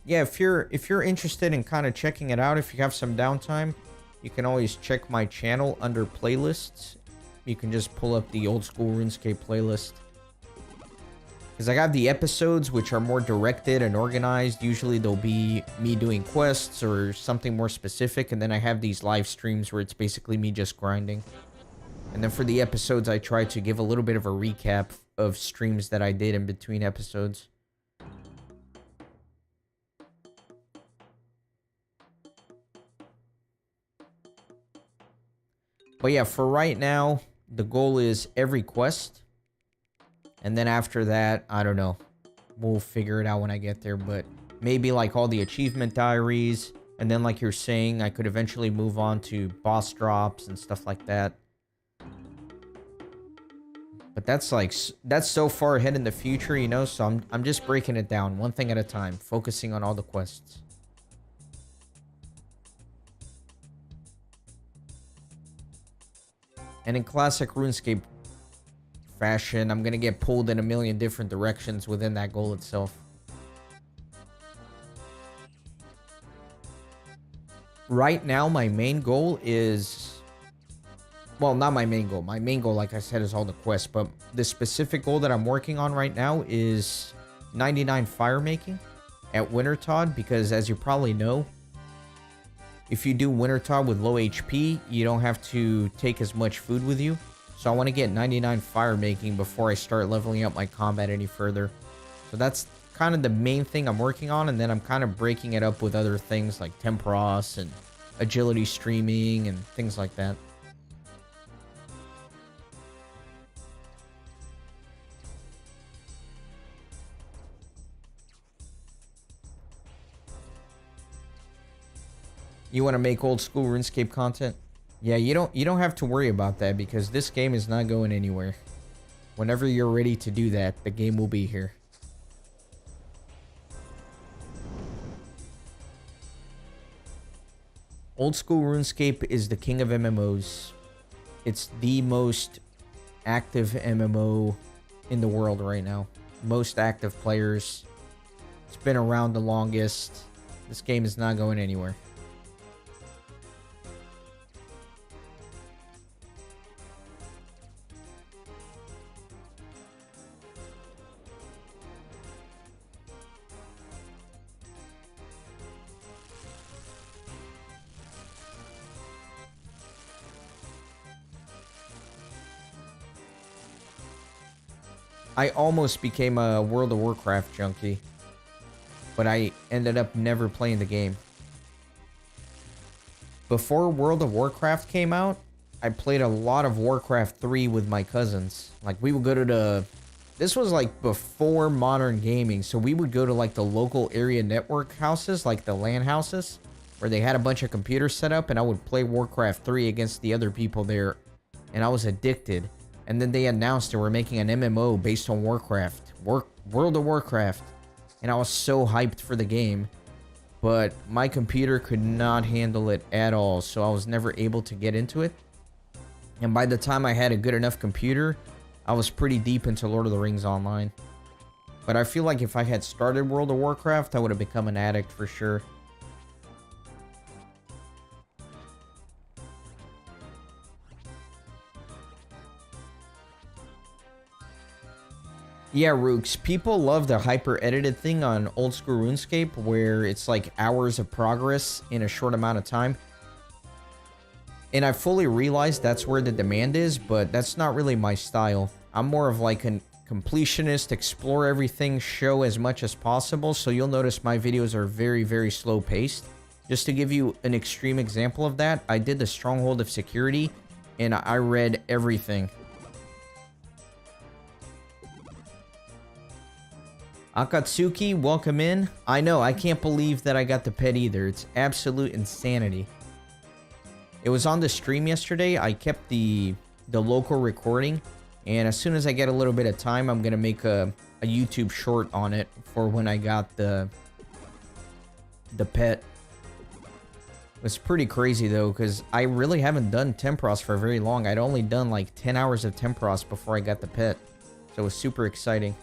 Yeah, if you're interested in kind of checking it out, if you have some downtime, you can always check my channel under playlists. You can just pull up the Old School RuneScape playlist. Because I got the episodes which are more directed and organized. Usually they'll be me doing quests or something more specific. And then I have these live streams where it's basically me just grinding. And then for the episodes, I try to give a little bit of a recap of streams that I did in between episodes. But yeah, for right now, the goal is every quest. And then after that, I don't know. We'll figure it out when I get there. But maybe like all the achievement diaries. And then like you're saying, I could eventually move on to boss drops and stuff like that. But that's so far ahead in the future, you know? So I'm just breaking it down one thing at a time. Focusing on all the quests. And in classic RuneScape fashion, I'm gonna get pulled in a million different directions within that goal itself. Right now, my main goal is... Well, not my main goal. My main goal, like I said, is all the quests. But the specific goal that I'm working on right now is 99 fire making at Wintertod. Because as you probably know, if you do Wintertod with low HP, you don't have to take as much food with you. So I want to get 99 fire making before I start leveling up my combat any further. So that's kind of the main thing I'm working on. And then I'm kind of breaking it up with other things like Tempoross and agility streaming and things like that. You want to make old school RuneScape content? Yeah, you don't have to worry about that because this game is not going anywhere. Whenever you're ready to do that, the game will be here. Old school RuneScape is the king of MMOs. It's the most active MMO in the world right now. Most active players. It's been around the longest. This game is not going anywhere. I almost became a World of Warcraft junkie, but I ended up never playing the game. Before World of Warcraft came out, I played a lot of Warcraft 3 with my cousins. Like, we would go to the... This was, like, before modern gaming, so we would go to, like, the local area network houses, like the LAN houses, where they had a bunch of computers set up, and I would play Warcraft 3 against the other people there, and I was addicted. And then they announced they were making an MMO based on Warcraft. World of Warcraft. And I was so hyped for the game. But my computer could not handle it at all. So I was never able to get into it. And by the time I had a good enough computer, I was pretty deep into Lord of the Rings Online. But I feel like if I had started World of Warcraft, I would have become an addict for sure. Yeah, Rooks, people love the hyper-edited thing on Old School RuneScape, where it's like hours of progress in a short amount of time. And I fully realize that's where the demand is, but that's not really my style. I'm more of like a completionist, explore everything, show as much as possible, so you'll notice my videos are very, very slow-paced. Just to give you an extreme example of that, I did the Stronghold of Security, and I read everything. Akatsuki, welcome in. I know, I can't believe that I got the pet either. It's absolute insanity. It was on the stream yesterday. I kept the local recording, and as soon as I get a little bit of time, I'm gonna make a YouTube short on it for when I got the pet. It's pretty crazy though, because I really haven't done Tempoross for very long. I'd only done like 10 hours of Tempoross before I got the pet, so it was super exciting.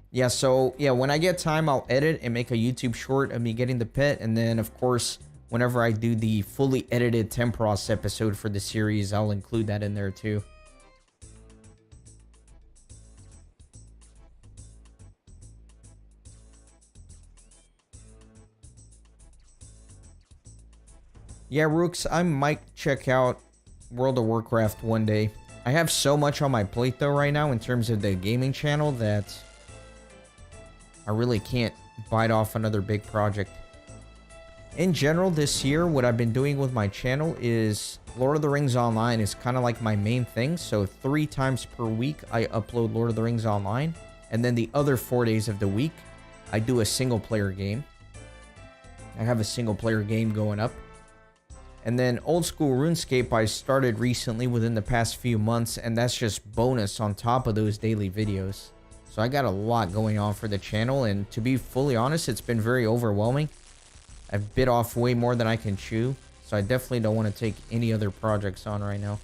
Yeah, so, yeah, when I get time, I'll edit and make a YouTube short of me getting the pet. And then, of course, whenever I do the fully edited Tempoross episode for the series, I'll include that in there, too. Yeah, Rooks, I might check out World of Warcraft one day. I have so much on my plate, though, right now in terms of the gaming channel that I really can't bite off another big project. In general, this year, what I've been doing with my channel is Lord of the Rings Online is kind of like my main thing. So 3 times per week, I upload Lord of the Rings Online. And then the other 4 days of the week, I do a single player game. I have a single player game going up. And then Old School RuneScape, I started recently within the past few months. And that's just bonus on top of those daily videos. So I got a lot going on for the channel, and to be fully honest, it's been very overwhelming. I've bit off way more than I can chew, so I definitely don't want to take any other projects on right now.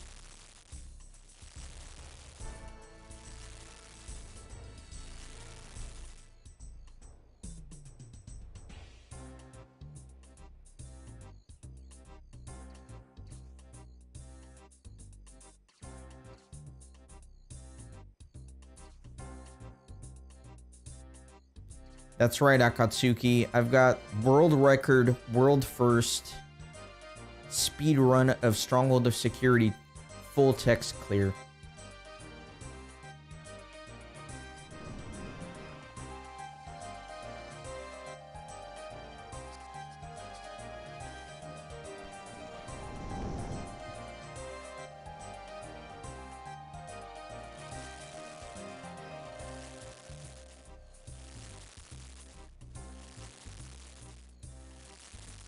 That's right, Akatsuki. I've got world record, world first speed run of Stronghold of Security, full text clear.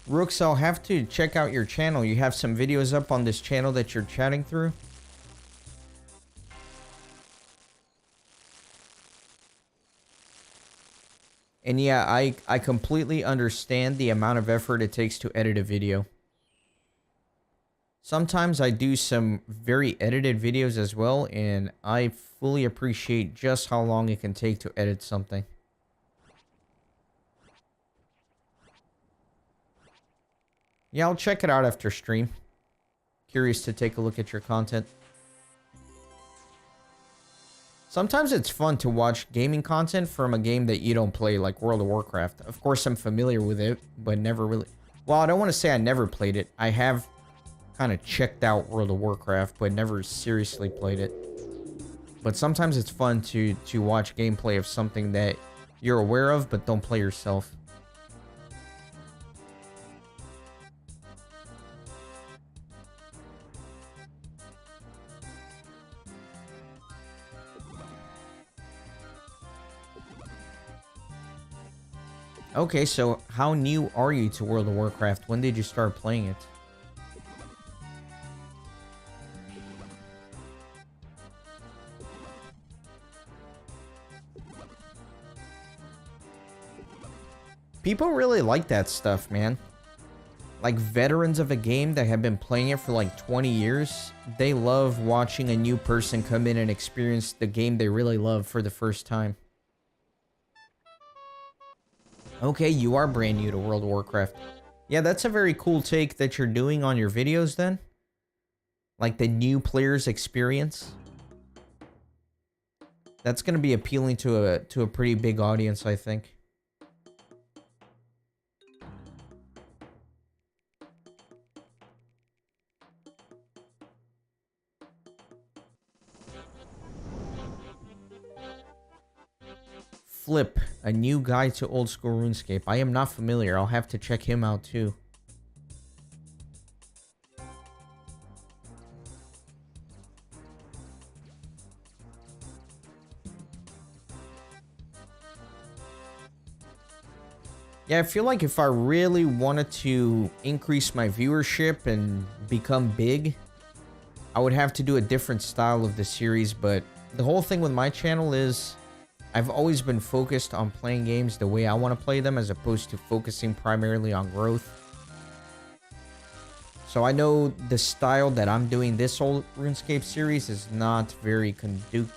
Rooks, I'll have to check out your channel. You have some videos up on this channel that you're chatting through? And yeah, I completely understand the amount of effort it takes to edit a video. Sometimes I do some very edited videos as well, and I fully appreciate just how long it can take to edit something. Yeah, I'll check it out after stream. Curious to take a look at your content. Sometimes it's fun to watch gaming content from a game that you don't play, like World of Warcraft. Of course, I'm familiar with it, but never really... Well, I don't want to say I never played it. I have kind of checked out World of Warcraft, but never seriously played it. But sometimes it's fun to watch gameplay of something that you're aware of, but don't play yourself. Okay, so how new are you to World of Warcraft? When did you start playing it? People really like that stuff, man. Like veterans of a game that have been playing it for like 20 years, they love watching a new person come in and experience the game they really love for the first time. Okay, you are brand new to World of Warcraft. Yeah, that's a very cool take that you're doing on your videos then. Like the new player's experience. That's going to be appealing to a pretty big audience, I think. Flip, a new guy to Old School RuneScape. I am not familiar. I'll have to check him out too. Yeah, I feel like if I really wanted to increase my viewership and become big, I would have to do a different style of the series, but the whole thing with my channel is I've always been focused on playing games the way I want to play them as opposed to focusing primarily on growth. So I know the style that I'm doing this Old RuneScape series is not very conductive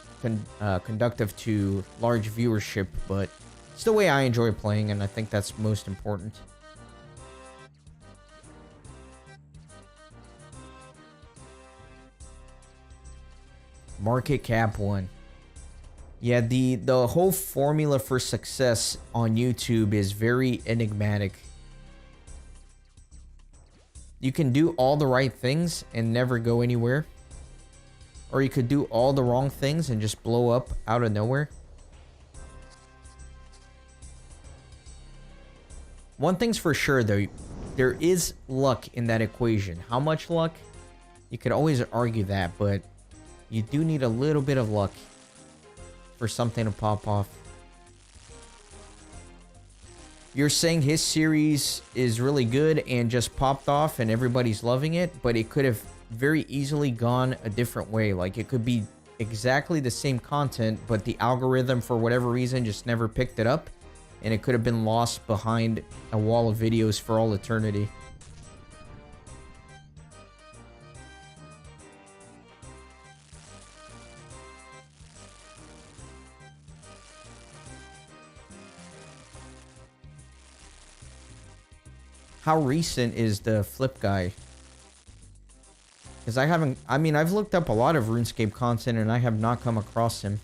to large viewership, but it's the way I enjoy playing, and I think that's most important. Market cap 1. Yeah, the whole formula for success on YouTube is very enigmatic. You can do all the right things and never go anywhere. Or you could do all the wrong things and just blow up out of nowhere. One thing's for sure though, there is luck in that equation. How much luck? You could always argue that, but you do need a little bit of luck for something to pop off. You're saying his series is really good and just popped off and everybody's loving it, but it could have very easily gone a different way. Like, it could be exactly the same content, but the algorithm, for whatever reason, just never picked it up, and it could have been lost behind a wall of videos for all eternity. How recent is the flip guy? Because I've looked up a lot of RuneScape content and I have not come across him.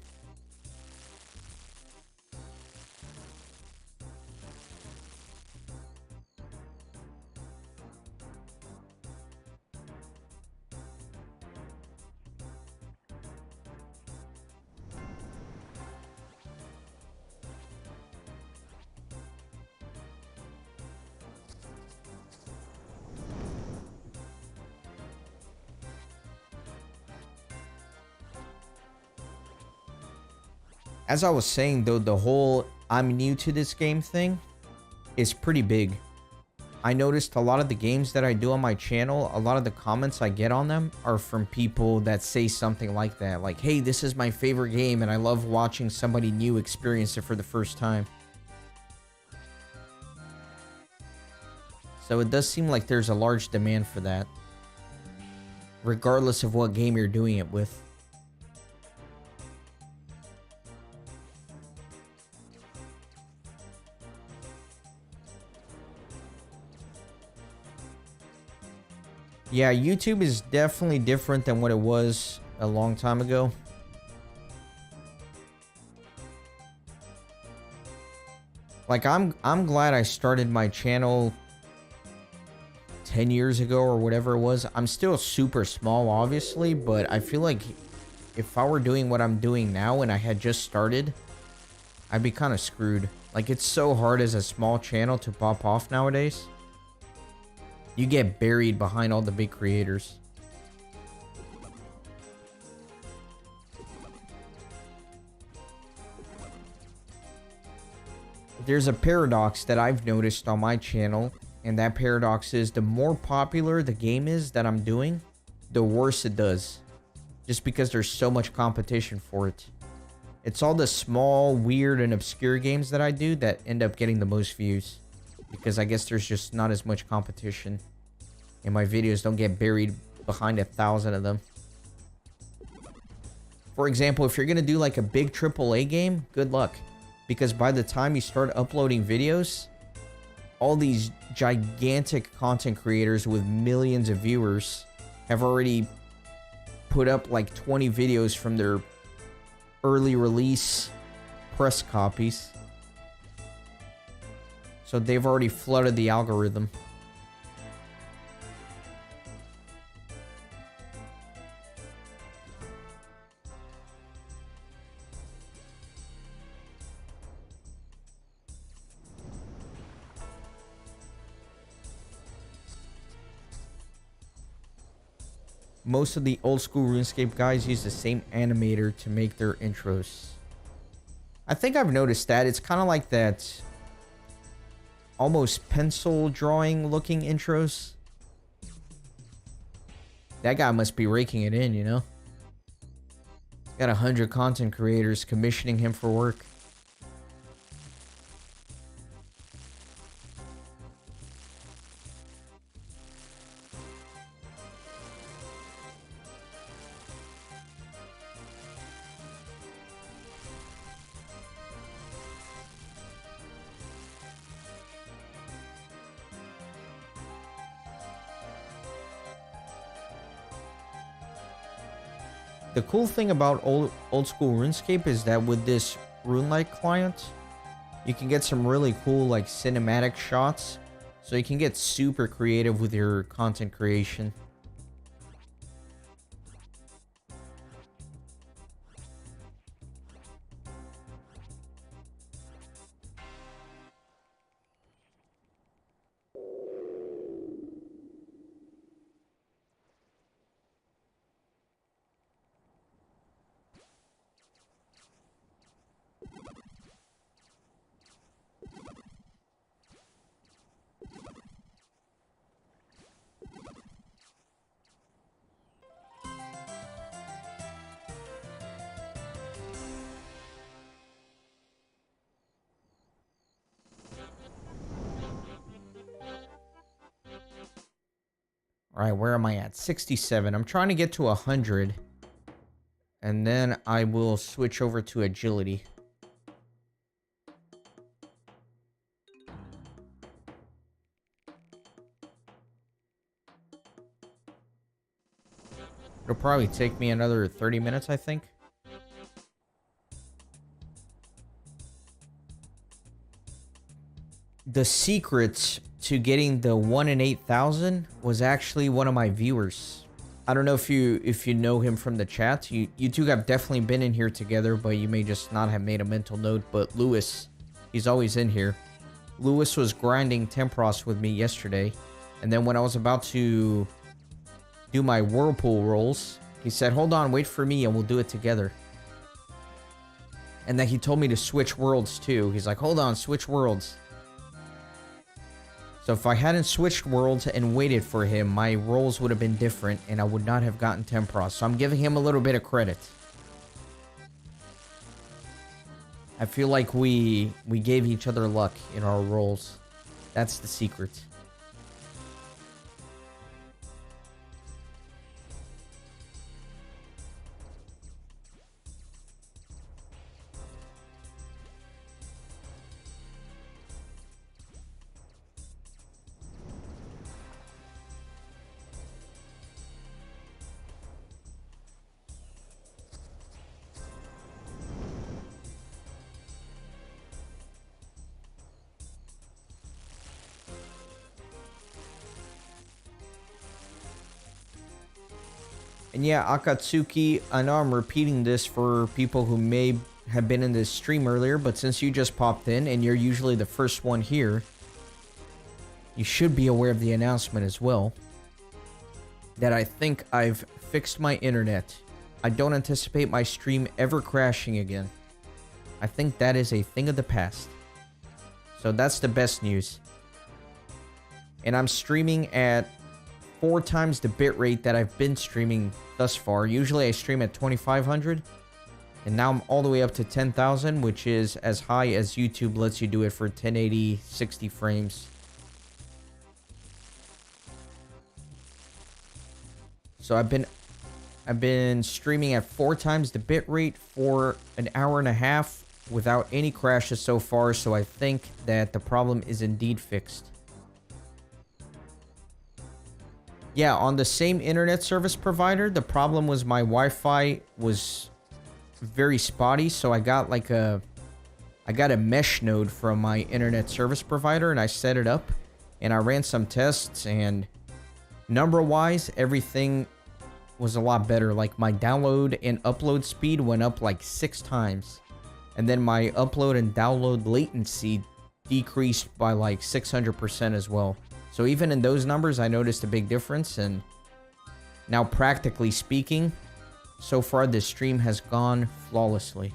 As I was saying though, the whole I'm new to this game thing is pretty big. I noticed a lot of the games that I do on my channel, a lot of the comments I get on them are from people that say something like that. Like, hey, this is my favorite game and I love watching somebody new experience it for the first time. So it does seem like there's a large demand for that, regardless of what game you're doing it with. Yeah, YouTube is definitely different than what it was a long time ago. Like, I'm glad I started my channel 10 years ago or whatever it was. I'm still super small, obviously, but I feel like if I were doing what I'm doing now and I had just started, I'd be kind of screwed. Like, it's so hard as a small channel to pop off nowadays. You get buried behind all the big creators. There's a paradox that I've noticed on my channel, and that paradox is the more popular the game is that I'm doing, the worse it does. Just because there's so much competition for it. It's all the small, weird, and obscure games that I do that end up getting the most views. Because I guess there's just not as much competition. And my videos don't get buried behind 1,000 of them. For example, if you're going to do like a big AAA game, good luck. Because by the time you start uploading videos, all these gigantic content creators with millions of viewers have already put up like 20 videos from their early release press copies. So they've already flooded the algorithm. Most of the old school RuneScape guys use the same animator to make their intros. I think I've noticed that. It's kind of like that almost pencil drawing looking intros. That guy must be raking it in, you know? Got 100 content creators commissioning him for work. The cool thing about old school RuneScape is that with this RuneLite client, you can get some really cool like cinematic shots. So you can get super creative with your content creation. All right, where am I at? 67. I'm trying to get to 100. And then I will switch over to agility. It'll probably take me another 30 minutes, I think. The secret to getting the 1 in 8,000 was actually one of my viewers. I don't know if you know him from the chat. You two have definitely been in here together, but you may just not have made a mental note. But Lewis, he's always in here. Lewis was grinding Tempoross with me yesterday. And then when I was about to do my whirlpool rolls, he said, hold on, wait for me and we'll do it together. And then he told me to switch worlds too. He's like, hold on, switch worlds. So if I hadn't switched worlds and waited for him, my rolls would have been different and I would not have gotten Tempoross. So I'm giving him a little bit of credit. I feel like we gave each other luck in our rolls. That's the secret. And yeah, Akatsuki, I know I'm repeating this for people who may have been in this stream earlier, but since you just popped in and you're usually the first one here, you should be aware of the announcement as well. That I think I've fixed my internet. I don't anticipate my stream ever crashing again. I think that is a thing of the past. So that's the best news. And I'm streaming at 4 times the bitrate that I've been streaming thus far. Usually I stream at 2500 and now I'm all the way up to 10,000, which is as high as YouTube lets you do it for 1080 60 frames. So I've been streaming at 4 times the bitrate for an hour and a half without any crashes so far, so I think that the problem is indeed fixed. Yeah, on the same internet service provider, the problem was my Wi-Fi was very spotty, so I got a mesh node from my internet service provider and I set it up and I ran some tests, and number-wise, everything was a lot better. Like my download and upload speed went up like 6 times. And then my upload and download latency decreased by like 600% as well. So even in those numbers, I noticed a big difference. And now, practically speaking, so far this stream has gone flawlessly.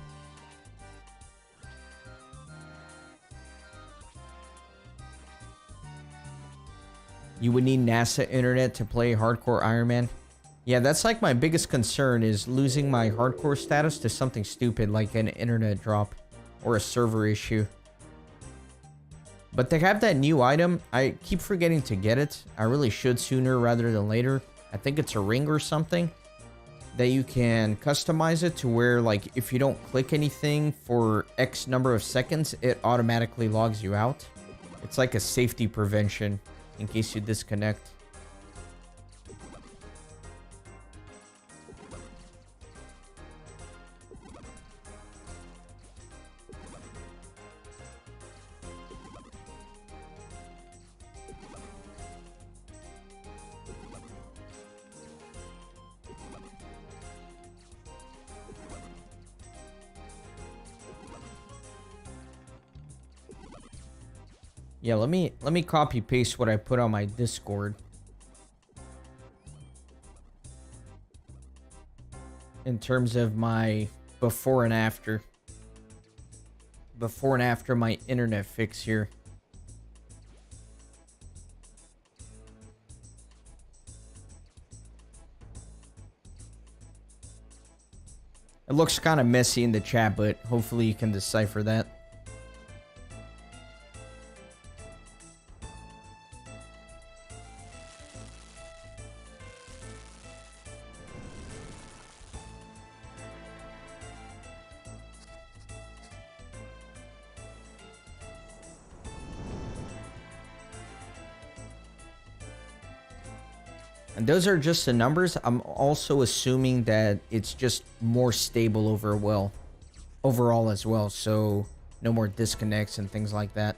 You would need NASA internet to play Hardcore Ironman. Yeah, that's like my biggest concern, is losing my hardcore status to something stupid like an internet drop or a server issue. But they have that new item. I keep forgetting to get it. I really should sooner rather than later. I think it's a ring or something that you can customize it to where, like, if you don't click anything for X number of seconds, it automatically logs you out. It's like a safety prevention in case you disconnect. Yeah, let me copy paste what I put on my Discord. In terms of my before and after. Before and after my internet fix here. It looks kind of messy in the chat, but hopefully you can decipher that. And those are just the numbers. I'm also assuming that it's just more stable overall as well. So no more disconnects and things like that.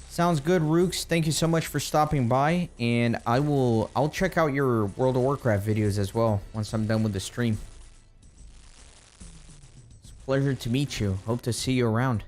Sounds good, Rooks. Thank you so much for stopping by. And I'll check out your World of Warcraft videos as well once I'm done with the stream. It's a pleasure to meet you. Hope to see you around.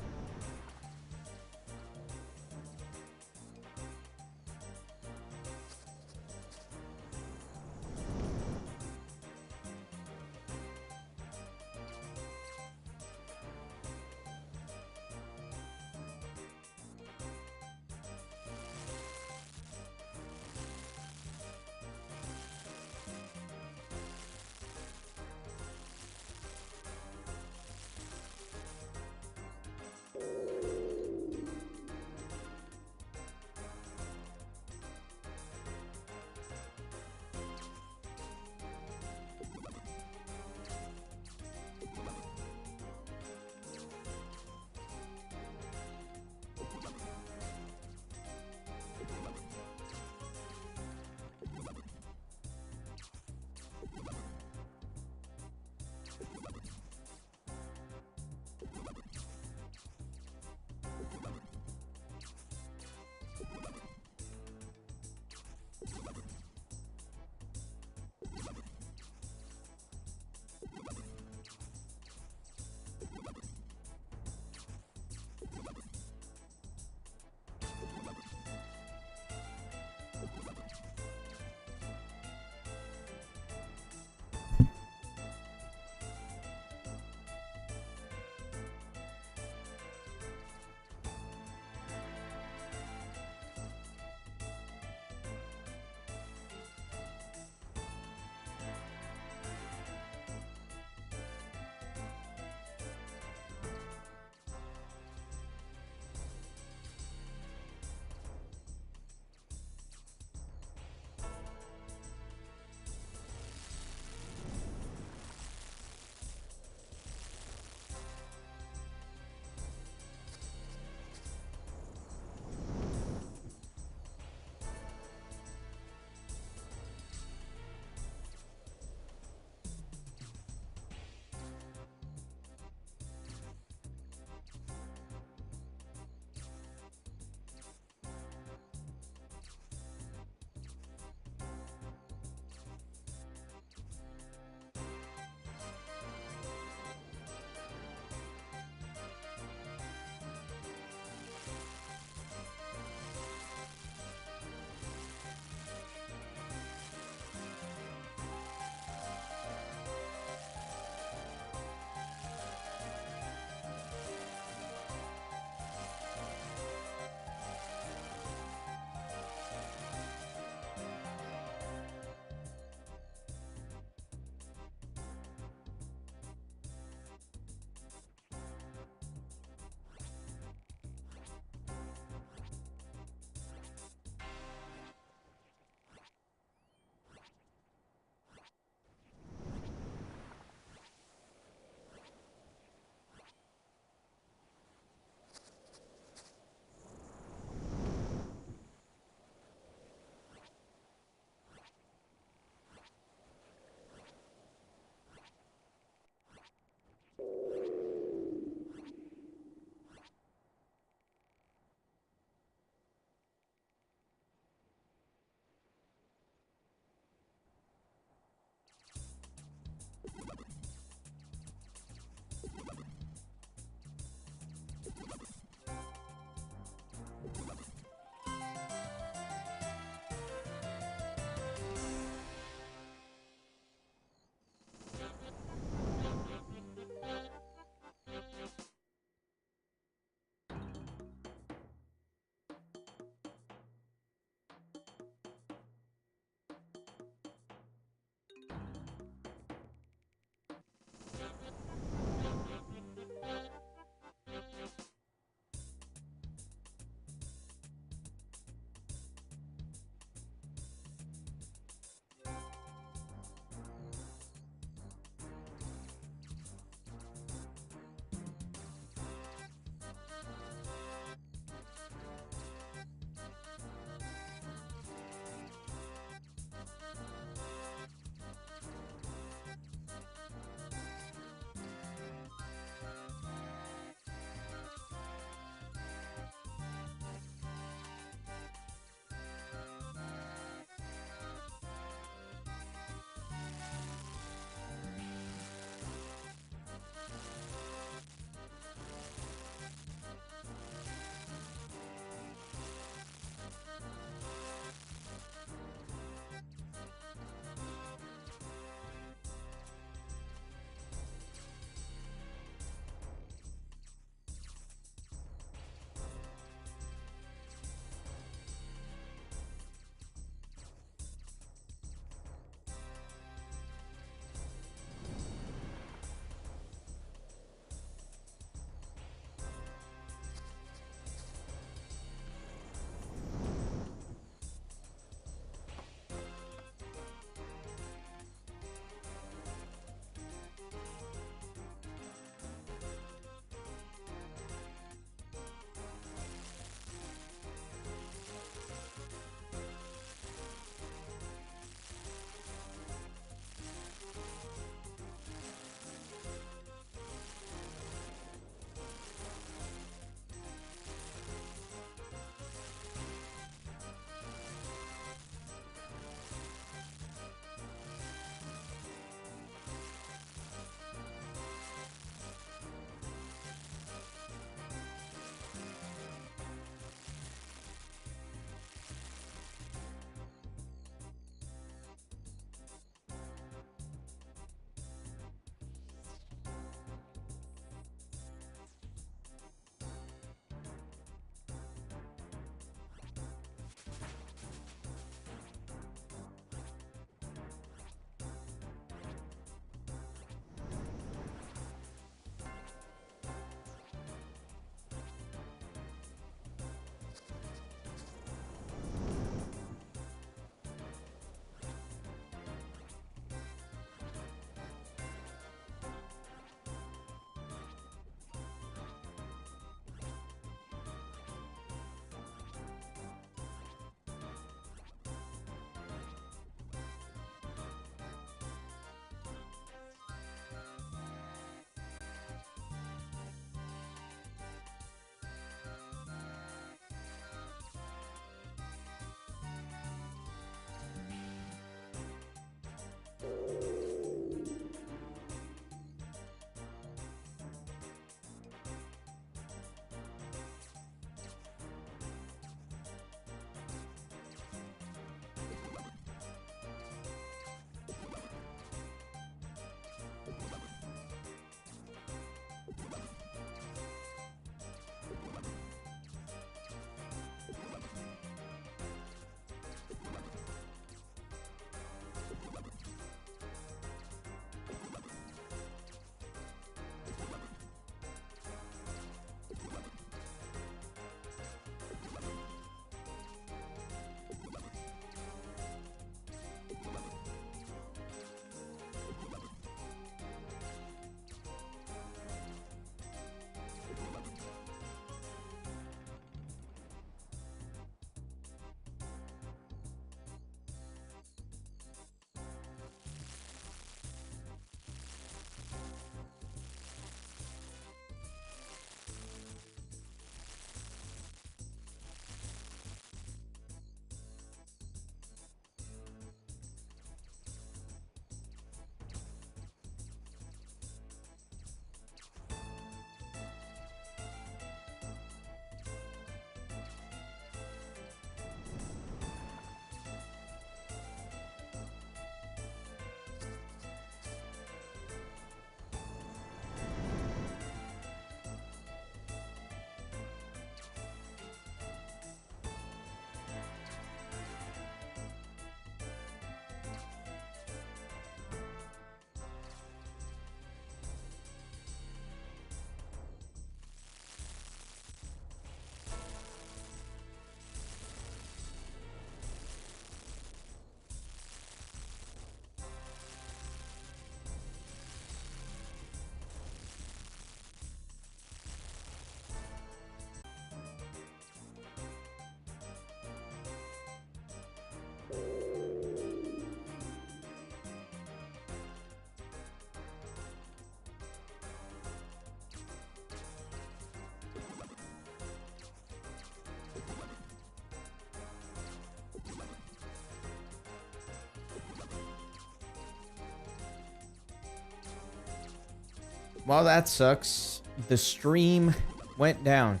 Well, that sucks. The stream went down.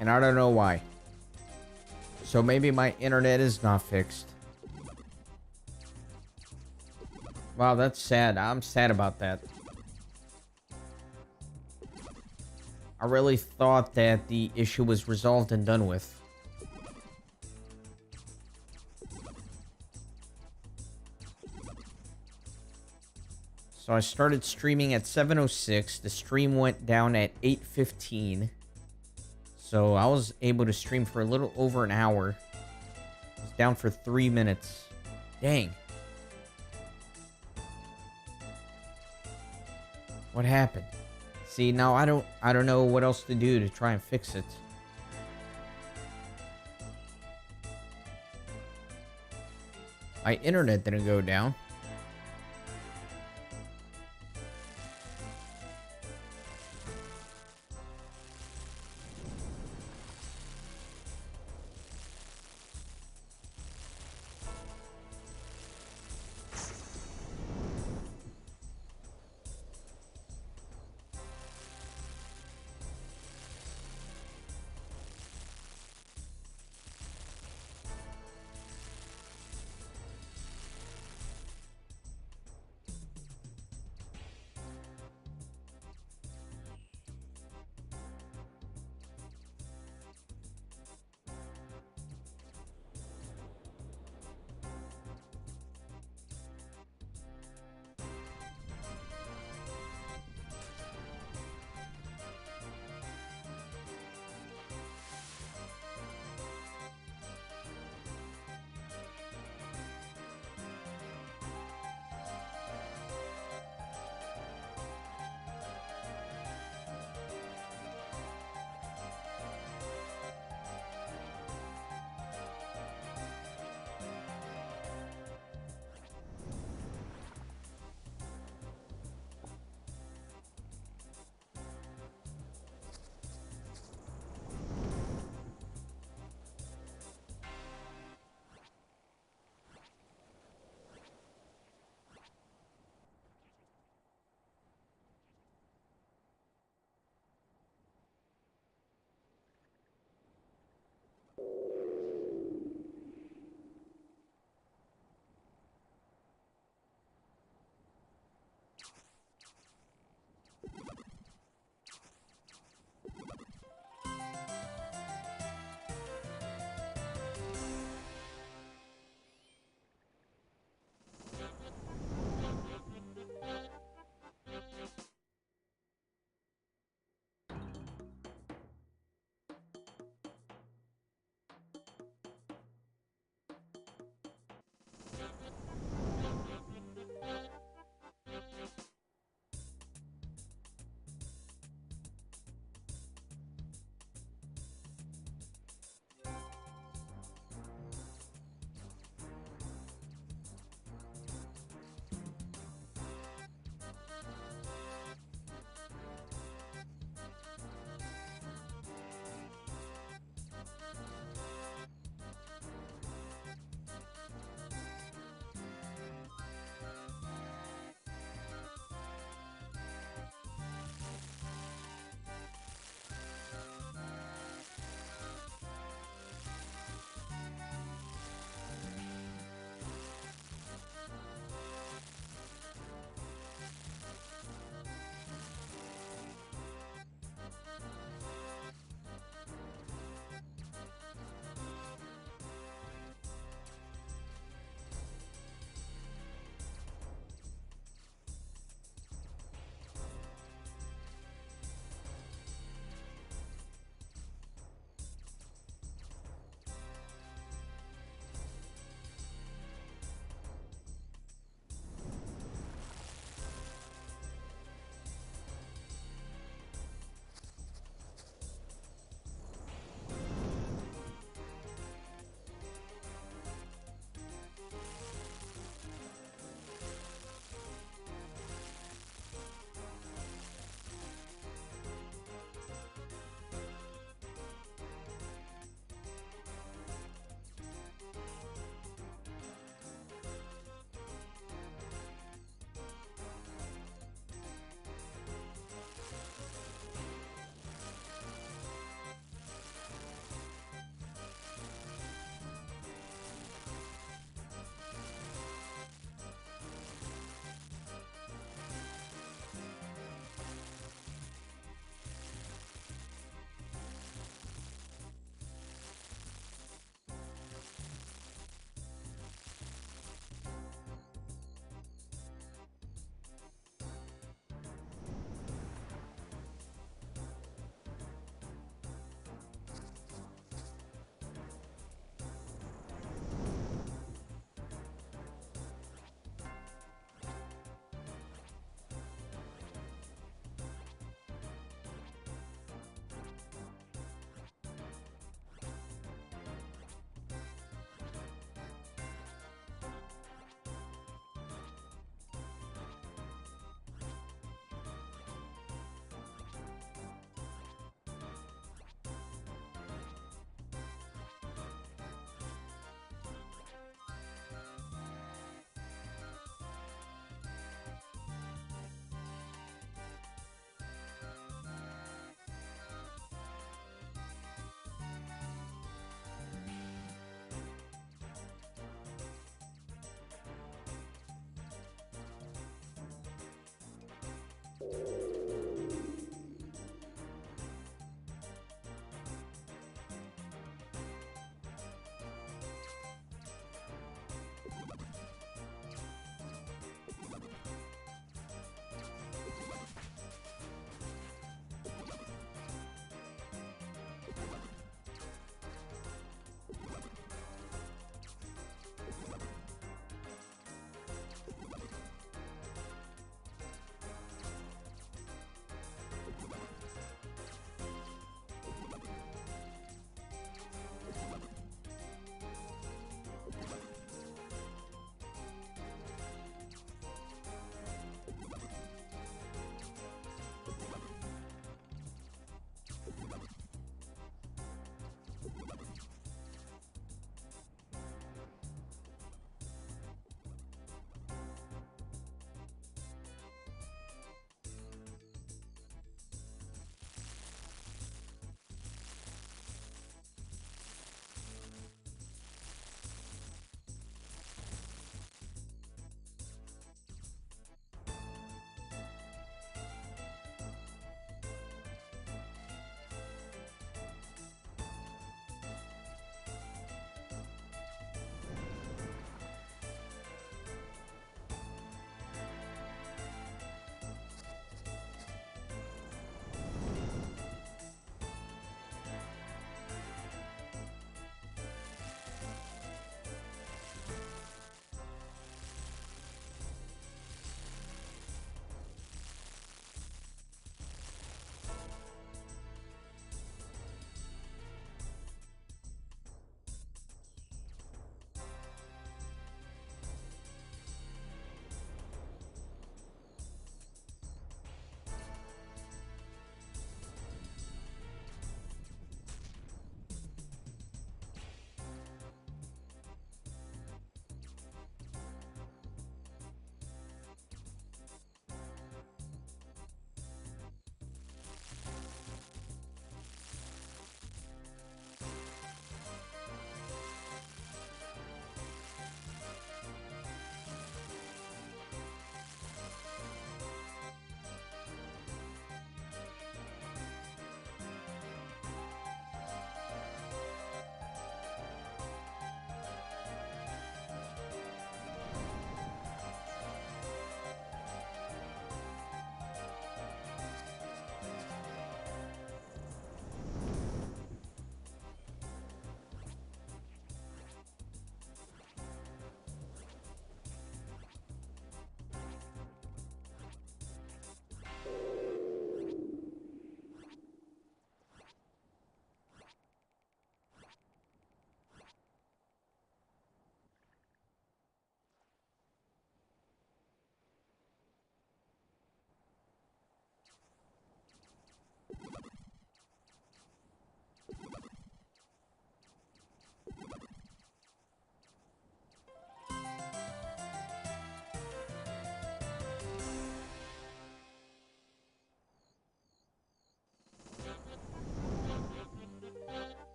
And I don't know why. So maybe my internet is not fixed. Wow, that's sad. I'm sad about that. I really thought that the issue was resolved and done with. So I started streaming at 7:06. The stream went down at 8:15. So I was able to stream for a little over an hour. I was down for 3 minutes. Dang. What happened? See, now I don't know what else to do to try and fix it. My internet didn't go down.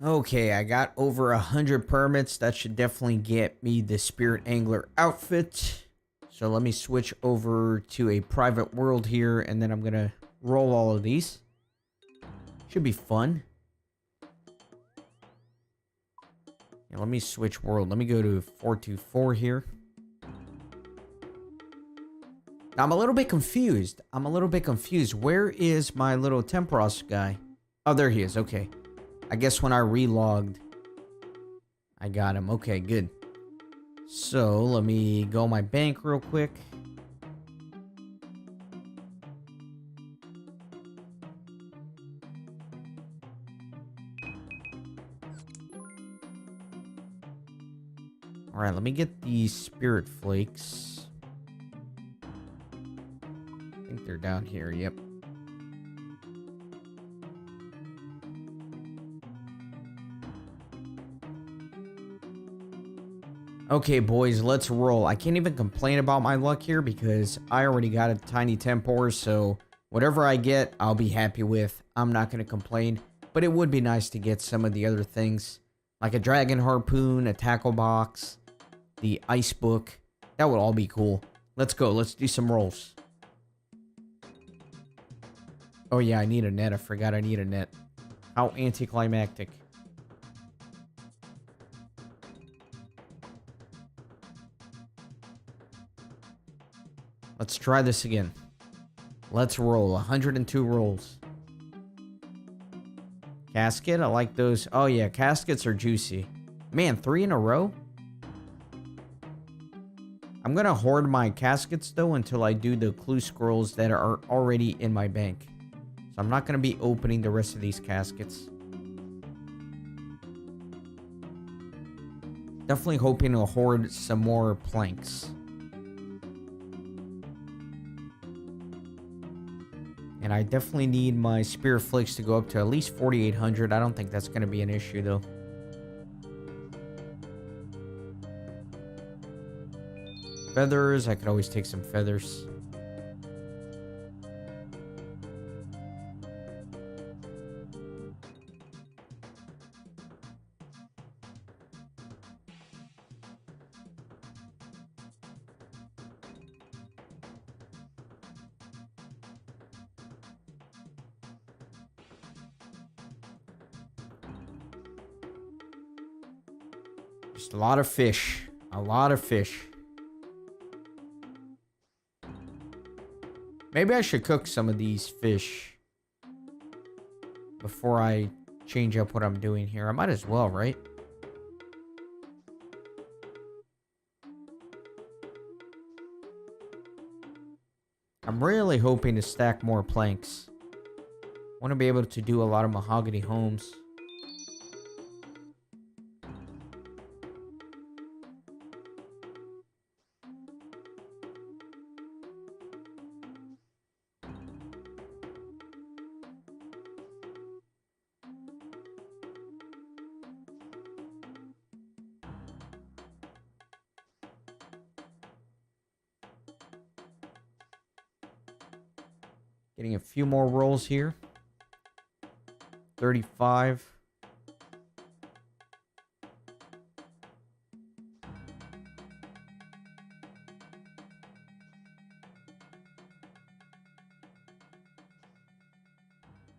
Okay, I got over 100 permits. That should definitely get me the Spirit Angler outfit. So let me switch over to a private world here, and then I'm going to roll all of these. Should be fun. Yeah, let me switch world. Let me go to 424 here. Now, I'm a little bit confused. Where is my little Tempoross guy? Oh, there he is. Okay. I guess when I relogged, I got him. Okay, good. So, let me go my bank real quick. Alright, let me get these spirit flakes. I think they're down here, yep. Okay, boys, let's roll. I can't even complain about my luck here because I already got a tiny Tempoross, so whatever I get, I'll be happy with. I'm not going to complain, but it would be nice to get some of the other things, like a dragon harpoon, a tackle box, the ice book. That would all be cool. Let's go. Let's do some rolls. Oh, yeah, I need a net. I forgot I need a net. How anticlimactic. Let's try this again. Let's roll. 102 rolls. Casket? I like those. Oh, yeah. Caskets are juicy. Man, 3 in a row? I'm I'm gonna hoard my caskets though until I do the clue scrolls that are already in my bank. So I'm not gonna be opening the rest of these caskets. Definitely hoping to hoard some more planks. And I definitely need my spirit flakes to go up to at least 4,800. I don't think that's gonna be an issue though. Feathers, I could always take some feathers. Just a lot of fish. A lot of fish. Maybe I should cook some of these fish before I change up what I'm doing here. I might as well, right? I'm really hoping to stack more planks. I want to be able to do a lot of mahogany homes. Getting a few more rolls here. 35.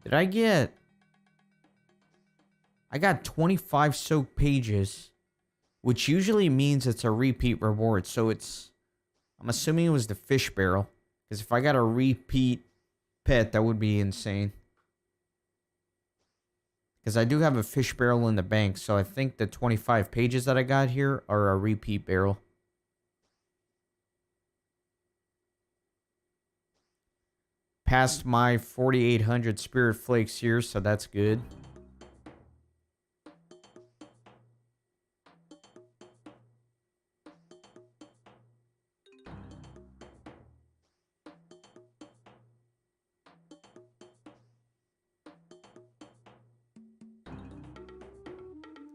Did I get... I got 25 soaked pages, which usually means it's a repeat reward. So it's... I'm assuming it was the fish barrel. Because if I got a repeat pet, that would be insane. Because I do have a fish barrel in the bank, so I think the 25 pages that I got here are a repeat barrel. Passed my 4,800 spirit flakes here, so that's good.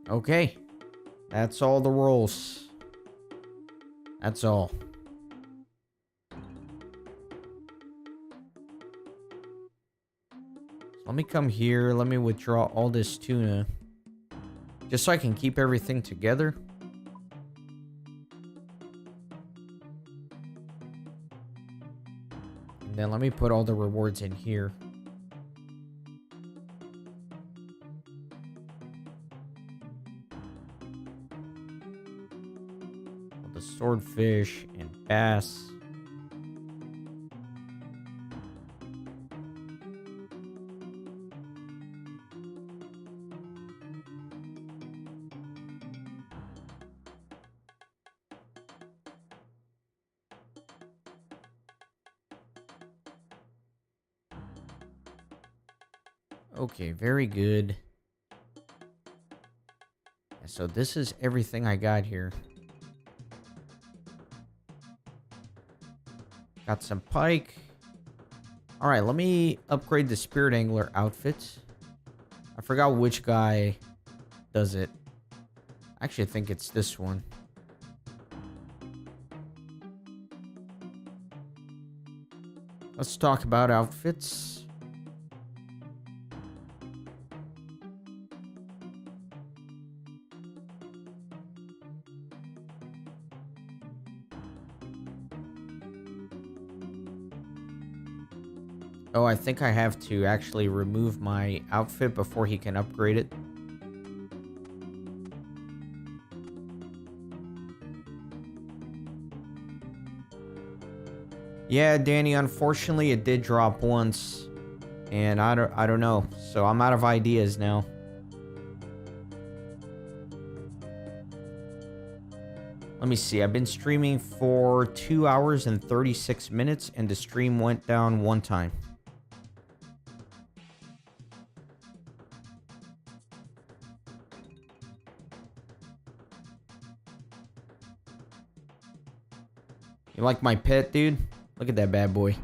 Okay, that's all the rolls. That's all. Let me come here. Let me withdraw all this tuna. Just so I can keep everything together. And then let me put all the rewards in here. The swordfish and bass. Okay, very good. So this is everything I got here. Got some pike. Alright, let me upgrade the Spirit Angler outfit. I forgot which guy does it. I actually think it's this one. Let's talk about outfits. Oh, I think I have to actually remove my outfit before he can upgrade it. Yeah, Danny, unfortunately it did drop once. And I don't know. So I'm out of ideas now. Let me see. I've been streaming for 2 hours and 36 minutes, and the stream went down 1 time. You like my pet, dude? Look at that bad boy.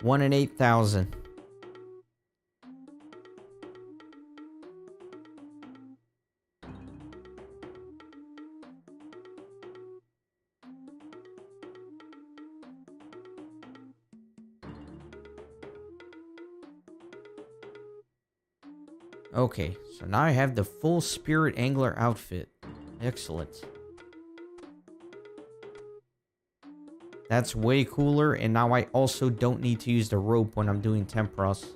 1 in 8,000. Okay, so now I have the full Spirit Angler outfit. Excellent. That's way cooler, and now I also don't need to use the rope when I'm doing Tempoross.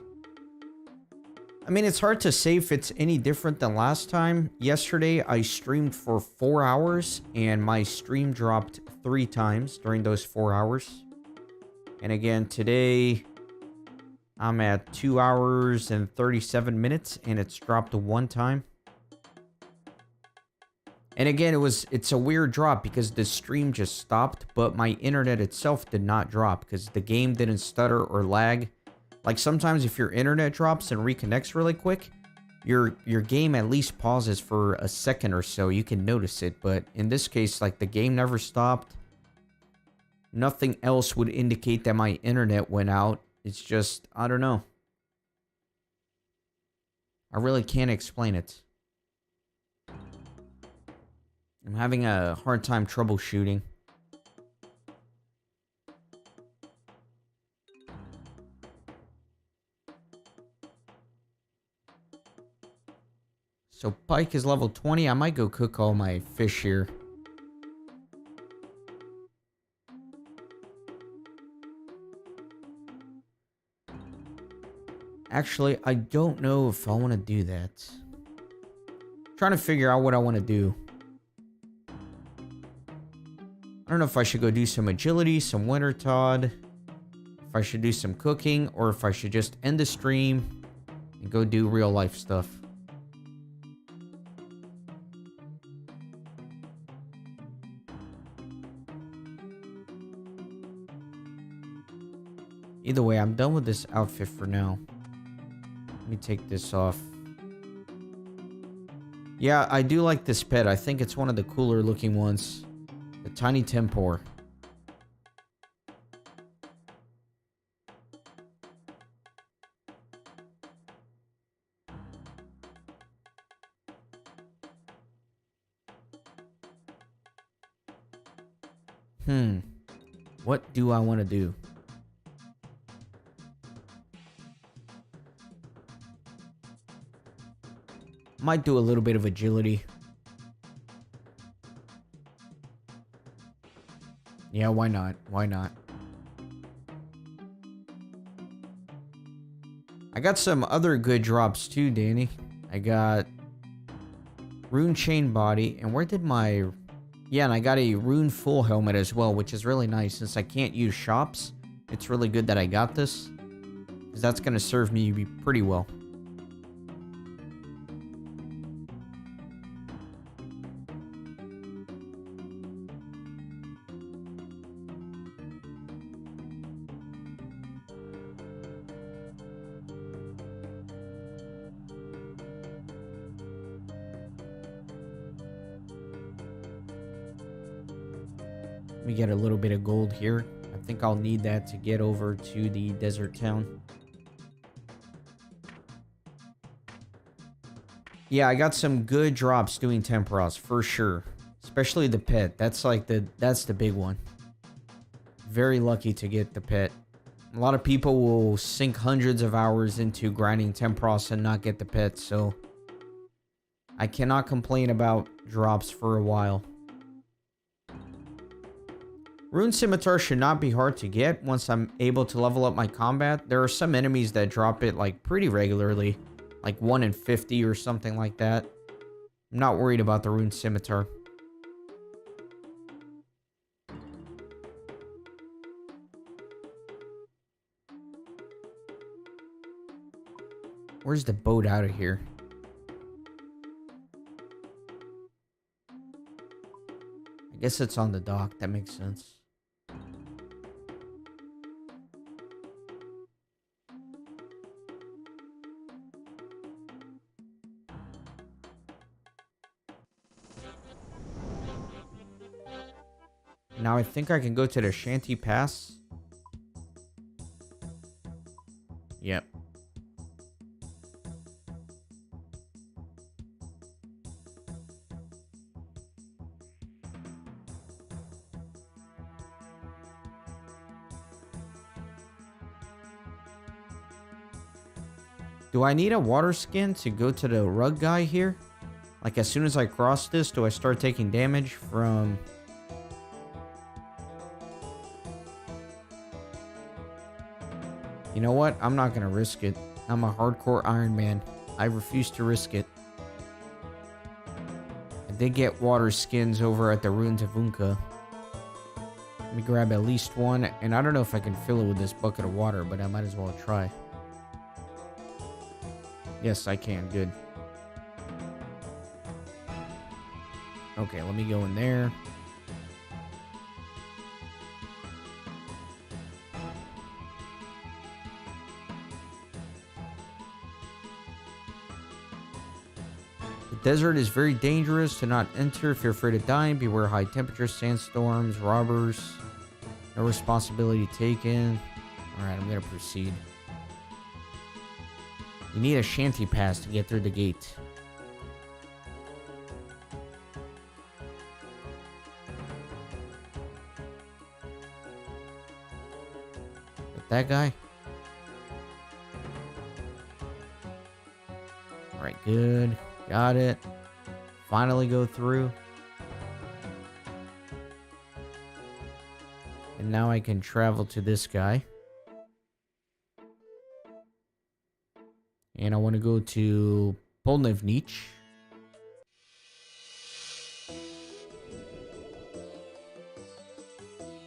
I mean, it's hard to say if it's any different than last time. Yesterday, I streamed for 4 hours, and my stream dropped 3 times during those 4 hours. And again, today, I'm at 2 hours and 37 minutes, and it's dropped 1 time. And again, it's a weird drop because the stream just stopped, but my internet itself did not drop because the game didn't stutter or lag. Like sometimes if your internet drops and reconnects really quick, your game at least pauses for a second or so. You can notice it, but in this case, like the game never stopped. Nothing else would indicate that my internet went out. It's just, I don't know. I really can't explain it. I'm having a hard time troubleshooting. So Pike is level 20. I might go cook all my fish here. Actually, I don't know if I want to do that. I'm trying to figure out what I want to do. I don't know if I should go do some agility, some winter Todd, if I should do some cooking, or if I should just end the stream and go do real life stuff. Either way, I'm done with this outfit for now. Let me take this off. Yeah, I do like this pet. I think it's one of the cooler looking ones. The tiny Tempor. What do I want to do? Might do a little bit of agility. Yeah, why not? Why not? I got some other good drops too, Danny. I got Rune Chain Body, and where did my... Yeah, and I got a Rune Full Helmet as well, which is really nice. Since I can't use shops, it's really good that I got this, because that's going to serve me pretty well. Let me get a little bit of gold here. I think I'll need that to get over to the desert town. Yeah, I got some good drops doing Tempoross for sure. Especially the pet. That's like that's the big one. Very lucky to get the pet. A lot of people will sink hundreds of hours into grinding Tempoross and not get the pet, so I cannot complain about drops for a while. Rune Scimitar should not be hard to get once I'm able to level up my combat. There are some enemies that drop it like pretty regularly, like 1 in 50 or something like that. I'm not worried about the Rune Scimitar. Where's the boat out of here? Guess it's on the dock. That makes sense. Now I think I can go to the Shanty Pass. Yep. Do I need a water skin to go to the rug guy here? Like, as soon as I cross this, do I start taking damage from... You know what? I'm not gonna risk it. I'm a hardcore Ironman. I refuse to risk it. I did get water skins over at the Ruins of Unka. Let me grab at least one, and I don't know if I can fill it with this bucket of water, but I might as well try. Yes, I can. Good. Okay, let me go in there. The desert is very dangerous. To not enter if you're afraid of dying. Beware high temperatures, sandstorms, robbers. No responsibility taken. Alright, I'm going to proceed. You need a shanty pass to get through the gate. With that guy? Alright, good. Got it. Finally go through. And now I can travel to this guy. And I want to go to Polnevnich.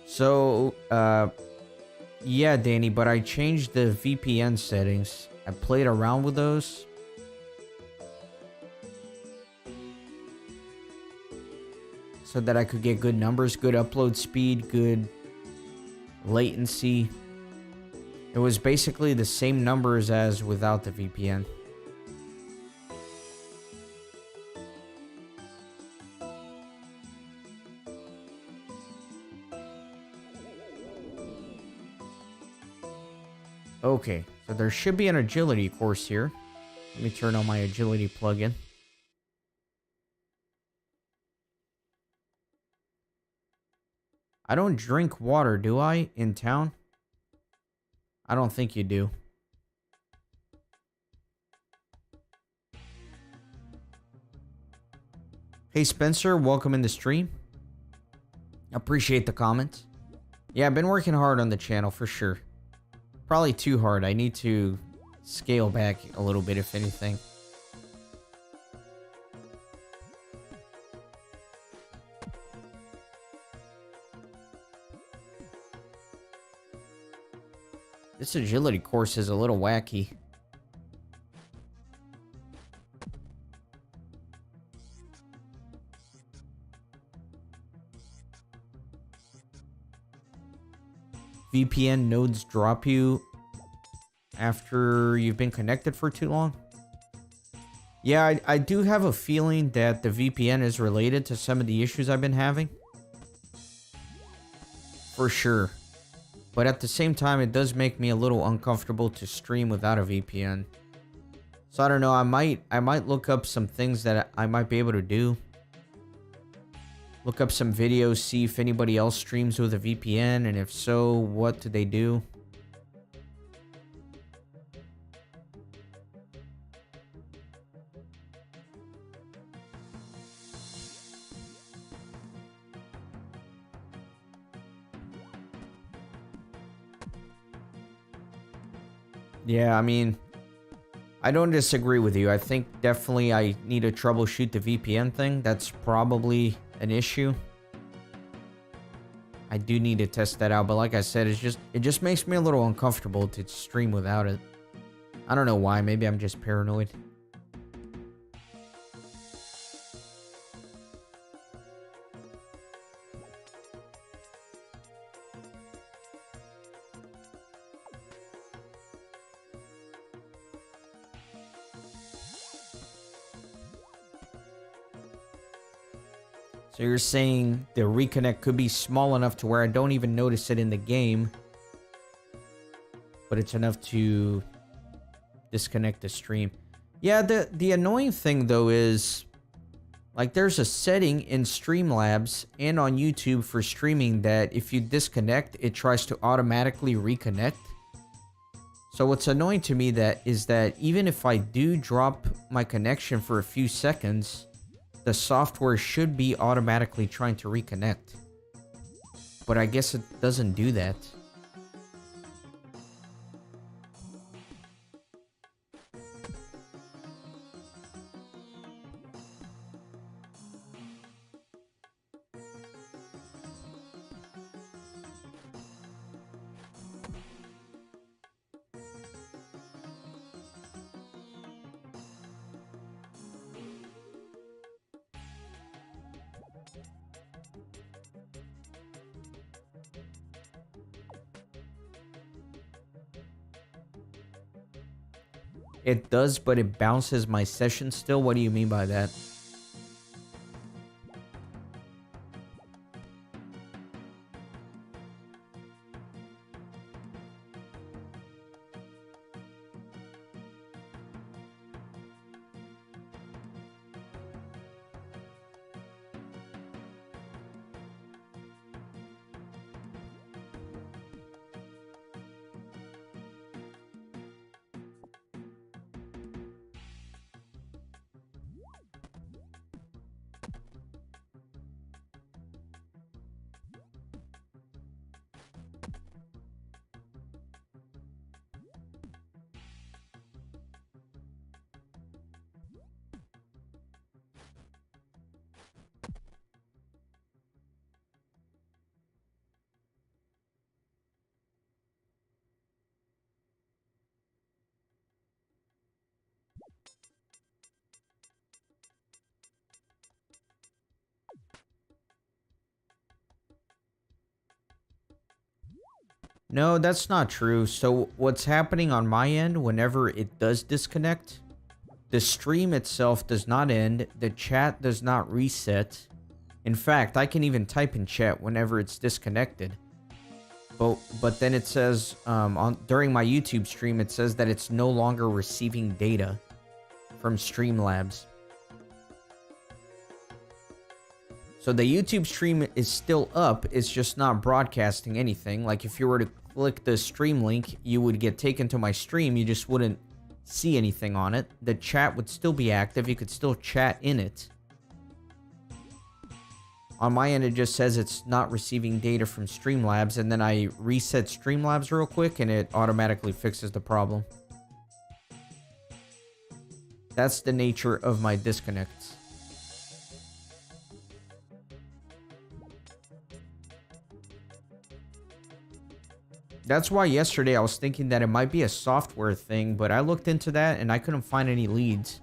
So, yeah, Danny, but I changed the VPN settings. I played around with those. So that I could get good numbers, good upload speed, good latency. It was basically the same numbers as without the VPN. Okay, so there should be an agility course here. Let me turn on my agility plugin. I don't drink water, do I, in town? I don't think you do. Hey Spencer, welcome in the stream. Appreciate the comment. Yeah, I've been working hard on the channel for sure. Probably too hard. I need to scale back a little bit, if anything. This agility course is a little wacky. VPN nodes drop you after you've been connected for too long? Yeah, I do have a feeling that the VPN is related to some of the issues I've been having. For sure. But at the same time, it does make me a little uncomfortable to stream without a VPN. So I don't know, I might look up some things that I might be able to do. Look up some videos, see if anybody else streams with a VPN, and if so, what do they do? Yeah, I mean, I don't disagree with you. I think definitely I need to troubleshoot the VPN thing. That's probably an issue. I do need to test that out, but like I said, it just makes me a little uncomfortable to stream without it. I don't know why. Maybe I'm just paranoid. So you're saying the reconnect could be small enough to where I don't even notice it in the game, but it's enough to disconnect the stream. Yeah, the annoying thing though is, like, there's a setting in Streamlabs and on YouTube for streaming that if you disconnect, it tries to automatically reconnect. So what's annoying to me is that even if I do drop my connection for a few seconds, the software should be automatically trying to reconnect. But I guess it doesn't do that. It does, but it bounces my session still. What do you mean by that? No, that's not true. So what's happening on my end, whenever it does disconnect, the stream itself does not end, the chat does not reset. In fact, I can even type in chat whenever it's disconnected. But then it says, during my YouTube stream, it says that it's no longer receiving data from Streamlabs. So the YouTube stream is still up, it's just not broadcasting anything. Like if you were to click the stream link, you would get taken to my stream, you just wouldn't see anything on it. The chat would still be active, you could still chat in it. On my end, it just says it's not receiving data from Streamlabs, and then I reset Streamlabs real quick, and it automatically fixes the problem. That's the nature of my disconnects. That's why yesterday I was thinking that it might be a software thing, but I looked into that and I couldn't find any leads.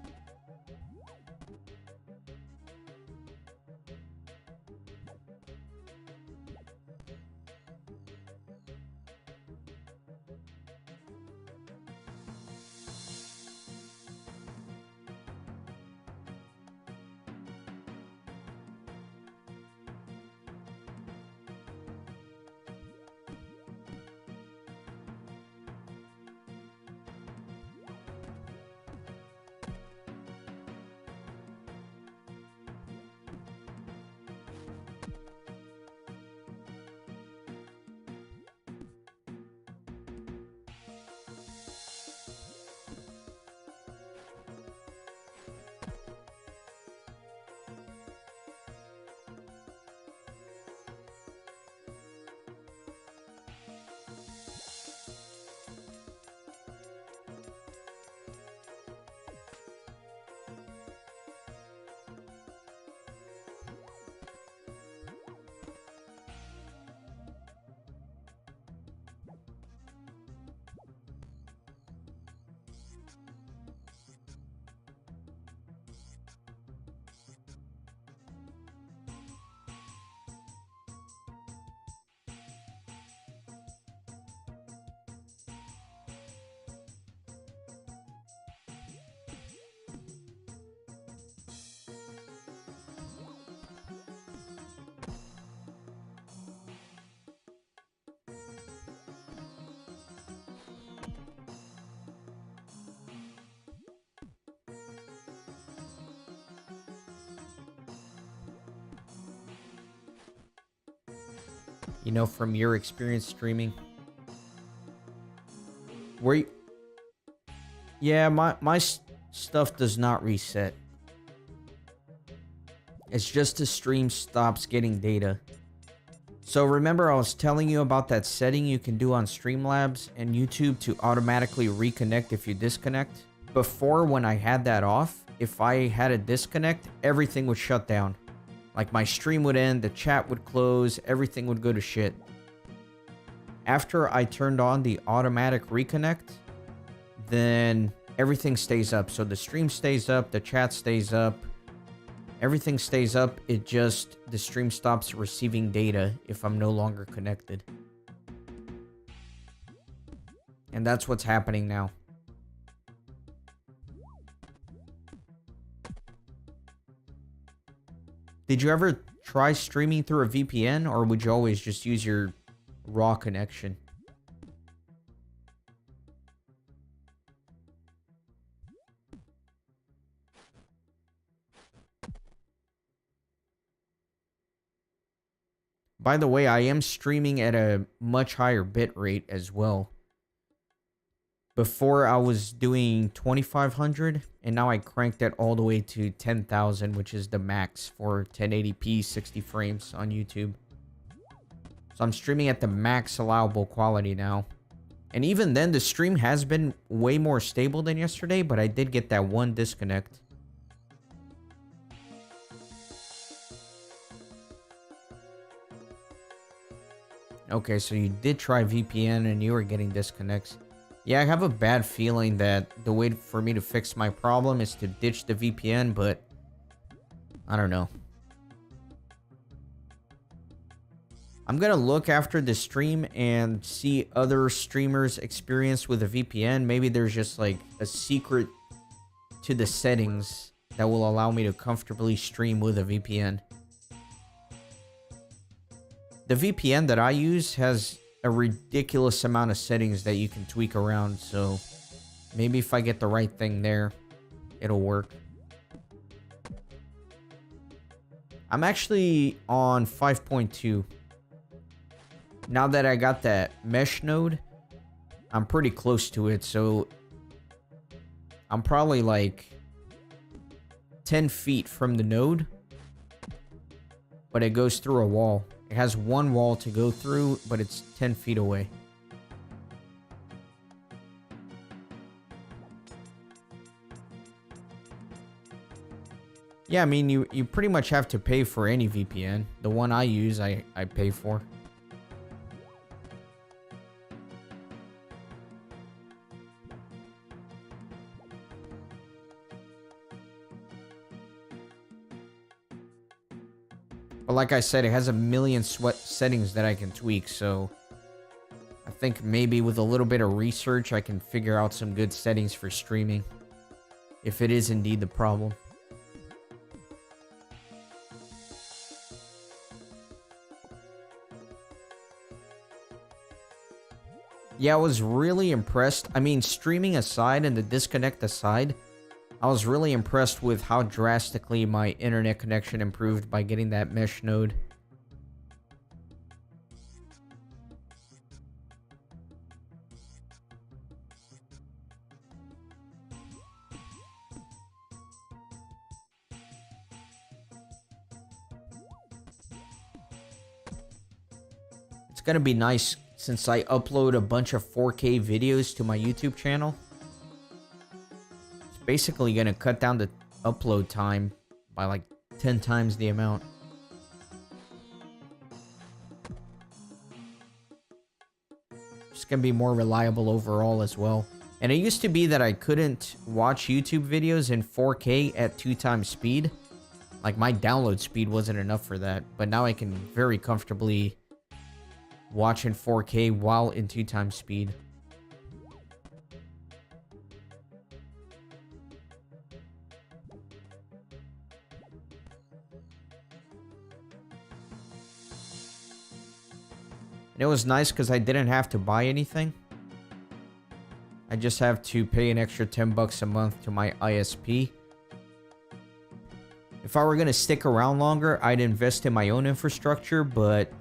You know, from your experience streaming. Where you... Yeah, my stuff does not reset. It's just the stream stops getting data. So remember I was telling you about that setting you can do on Streamlabs and YouTube to automatically reconnect if you disconnect? Before, when I had that off, if I had a disconnect, everything would shut down. Like my stream would end, the chat would close, everything would go to shit. After I turned on the automatic reconnect, then everything stays up. So the stream stays up, the chat stays up, everything stays up. It just, the stream stops receiving data if I'm no longer connected. And that's what's happening now. Did you ever try streaming through a VPN, or would you always just use your raw connection? By the way, I am streaming at a much higher bit rate as well. Before I was doing 2500, and now I cranked it all the way to 10,000, which is the max for 1080p 60 frames on YouTube. So I'm streaming at the max allowable quality now. And even then, the stream has been way more stable than yesterday, but I did get that one disconnect. Okay, so you did try VPN and you were getting disconnects. Yeah, I have a bad feeling that the way for me to fix my problem is to ditch the VPN, but I don't know. I'm gonna look after the stream and see other streamers' experience with a VPN. Maybe there's just like a secret to the settings that will allow me to comfortably stream with a VPN. The VPN that I use has a ridiculous amount of settings that you can tweak around, so maybe if I get the right thing there, it'll work. I'm actually on 5.2. Now that I got that mesh node, I'm pretty close to it, so I'm probably like 10 feet from the node, but it goes through a wall. It has one wall to go through, but it's 10 feet away. Yeah, I mean, you pretty much have to pay for any VPN. The one I use, I pay for. But like I said, it has a million settings that I can tweak, so I think maybe with a little bit of research, I can figure out some good settings for streaming, if it is indeed the problem. Yeah, I was really impressed. I mean, streaming aside and the disconnect aside, I was really impressed with how drastically my internet connection improved by getting that mesh node. It's gonna be nice since I upload a bunch of 4K videos to my YouTube channel. Basically gonna cut down the upload time by like 10 times the amount. It's gonna be more reliable overall as well. And it used to be that I couldn't watch YouTube videos in 4K at 2 times speed. Like my download speed wasn't enough for that, but now I can very comfortably watch in 4K while in 2 times speed. It was nice because I didn't have to buy anything. I just have to pay an extra 10 bucks a month to my ISP. If I were going to stick around longer, I'd invest in my own infrastructure, but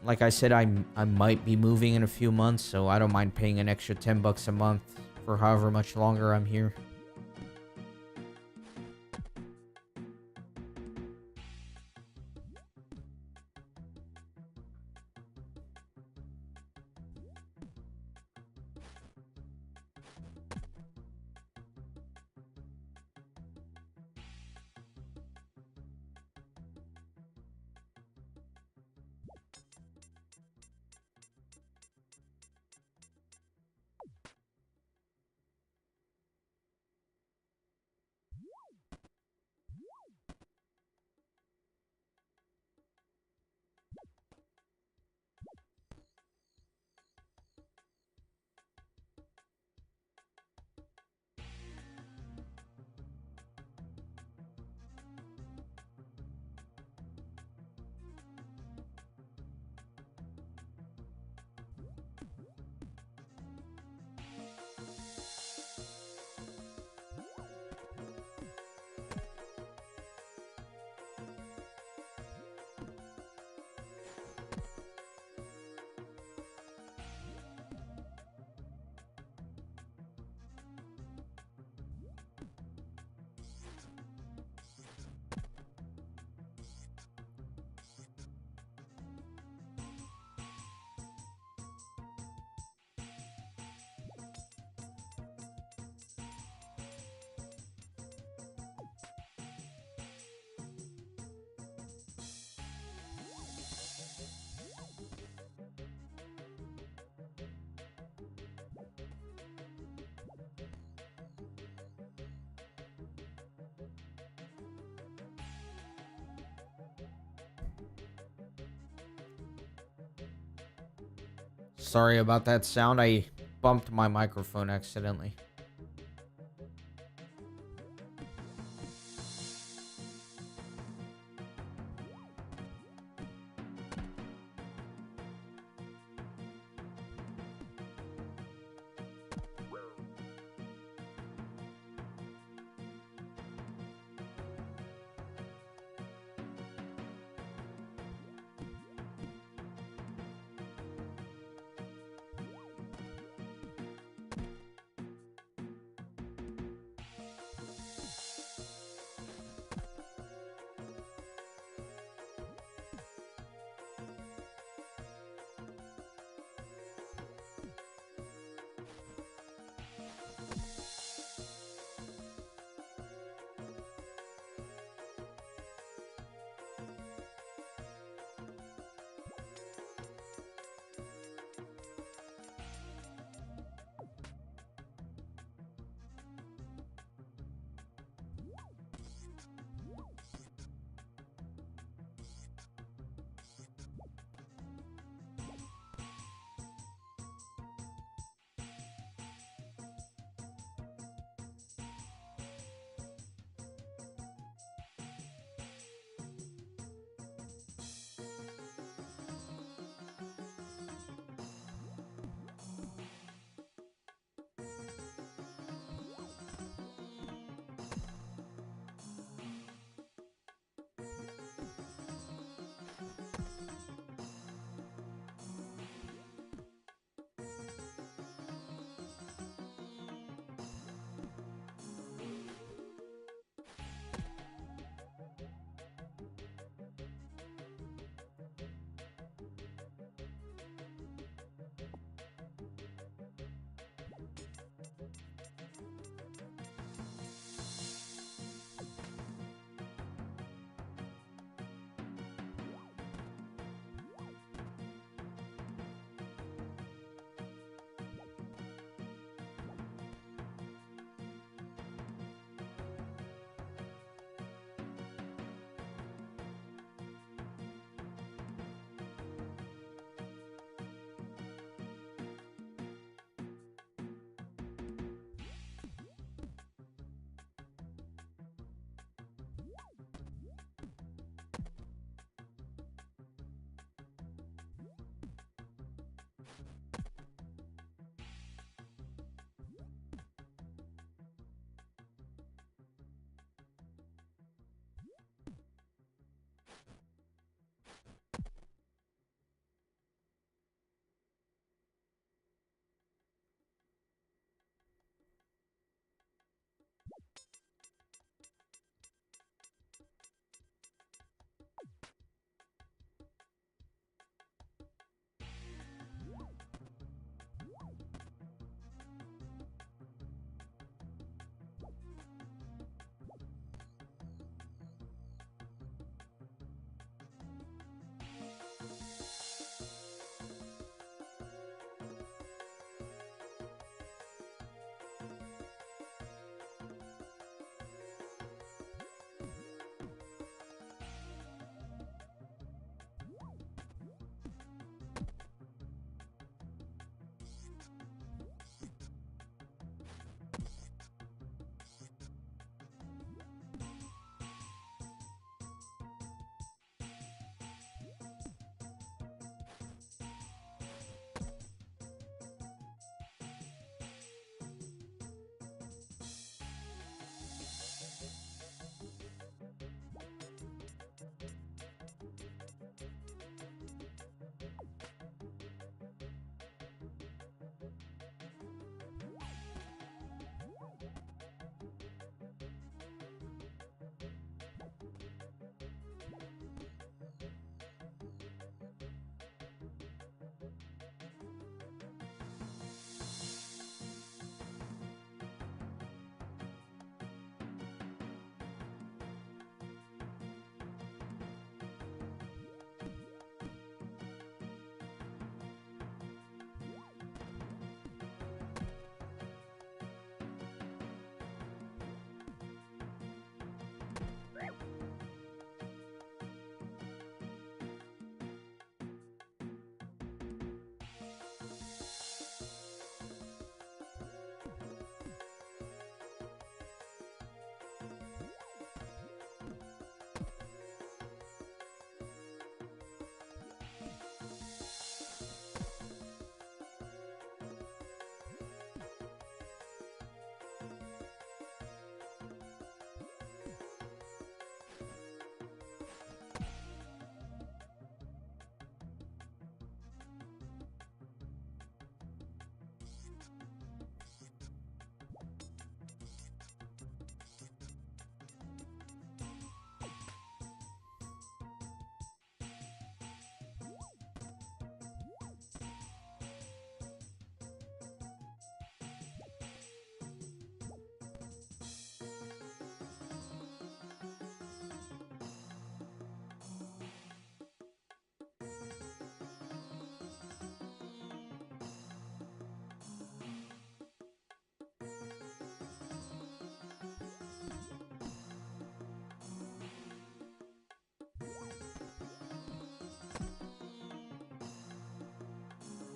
like I said, I might be moving in a few months, so I don't mind paying an extra $10 a month for however much longer I'm here. Sorry about that sound. I bumped my microphone accidentally.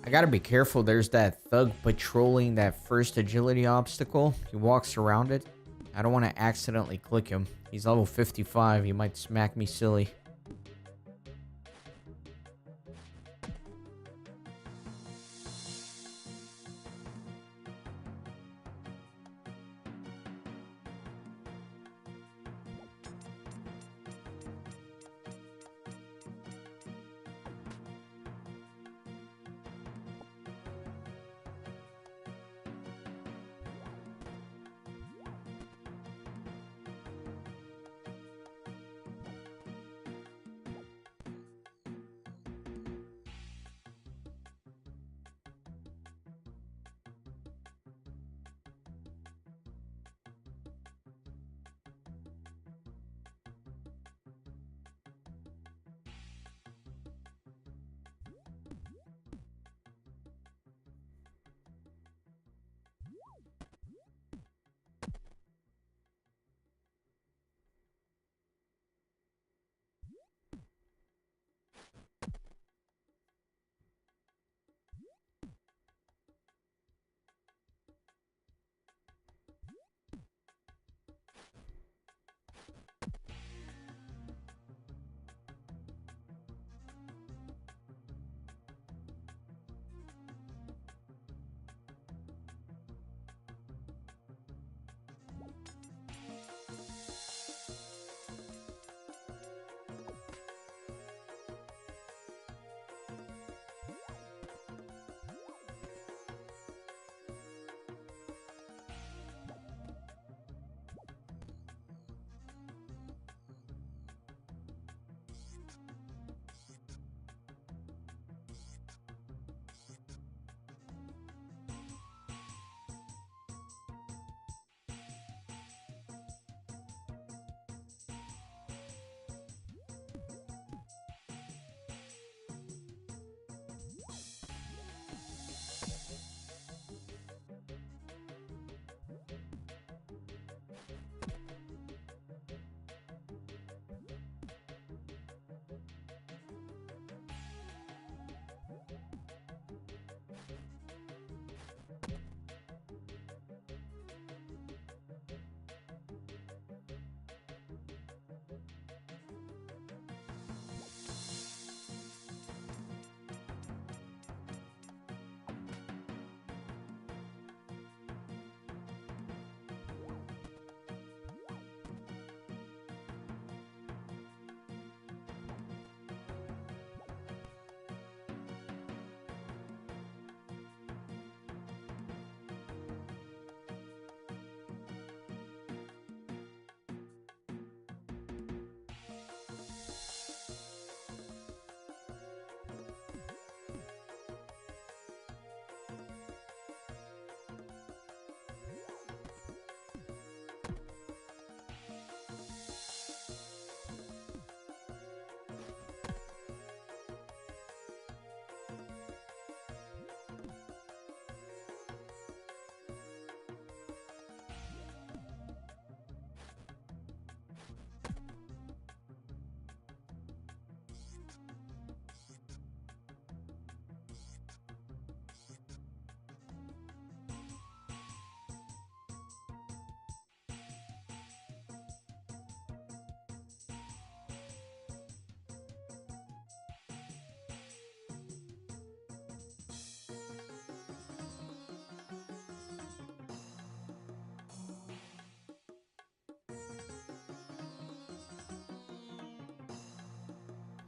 I gotta be careful. There's that thug patrolling that first agility obstacle. He walks around it. I don't want to accidentally click him. He's level 55. He might smack me silly.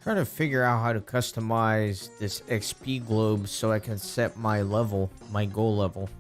Trying to figure out how to customize this XP globe so I can set my level, my goal level.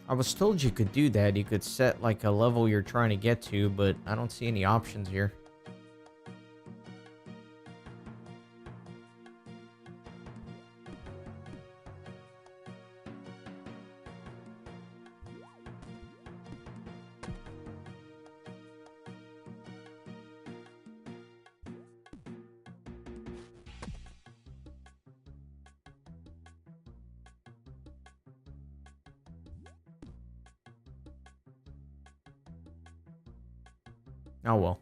I was told you could do that. You could set like a level you're trying to get to, but I don't see any options here. Oh well.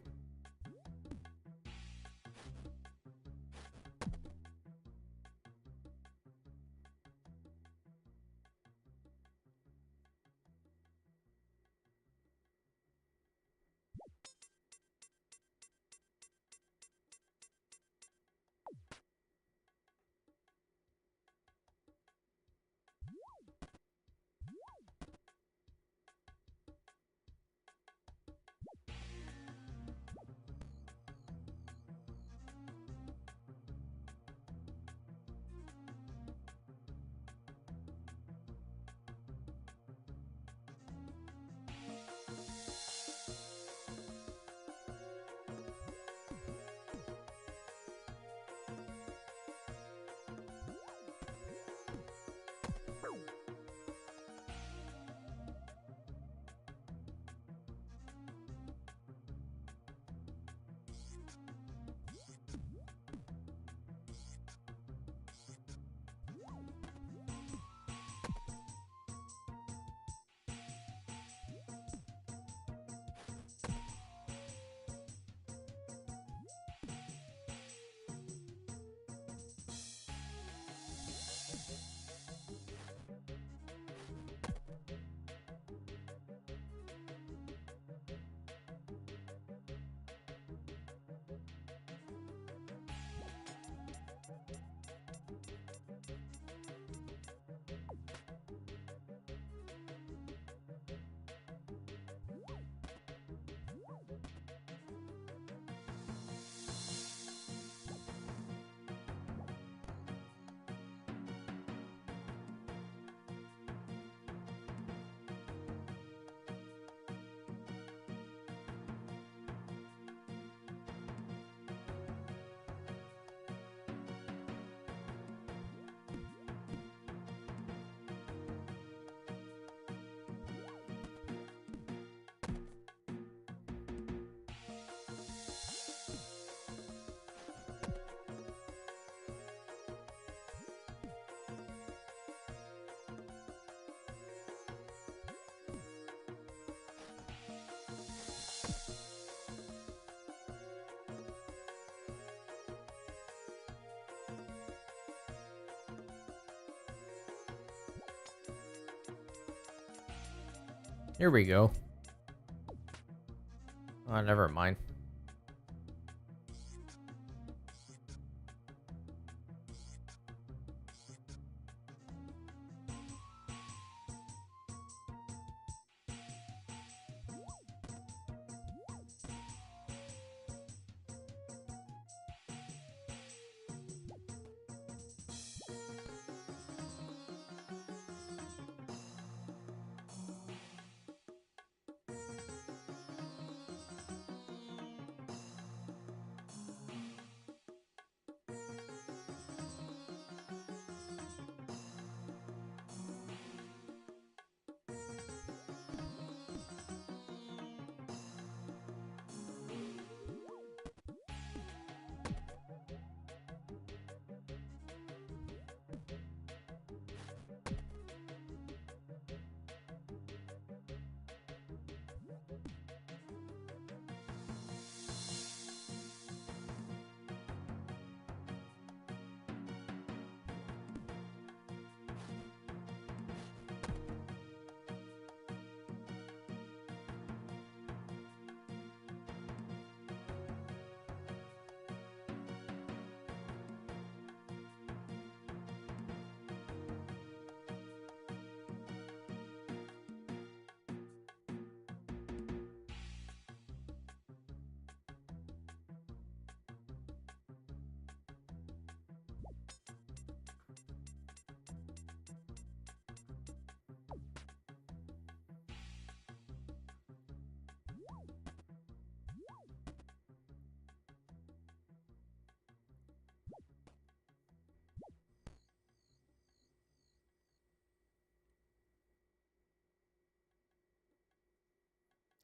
Here we go. Oh, never mind.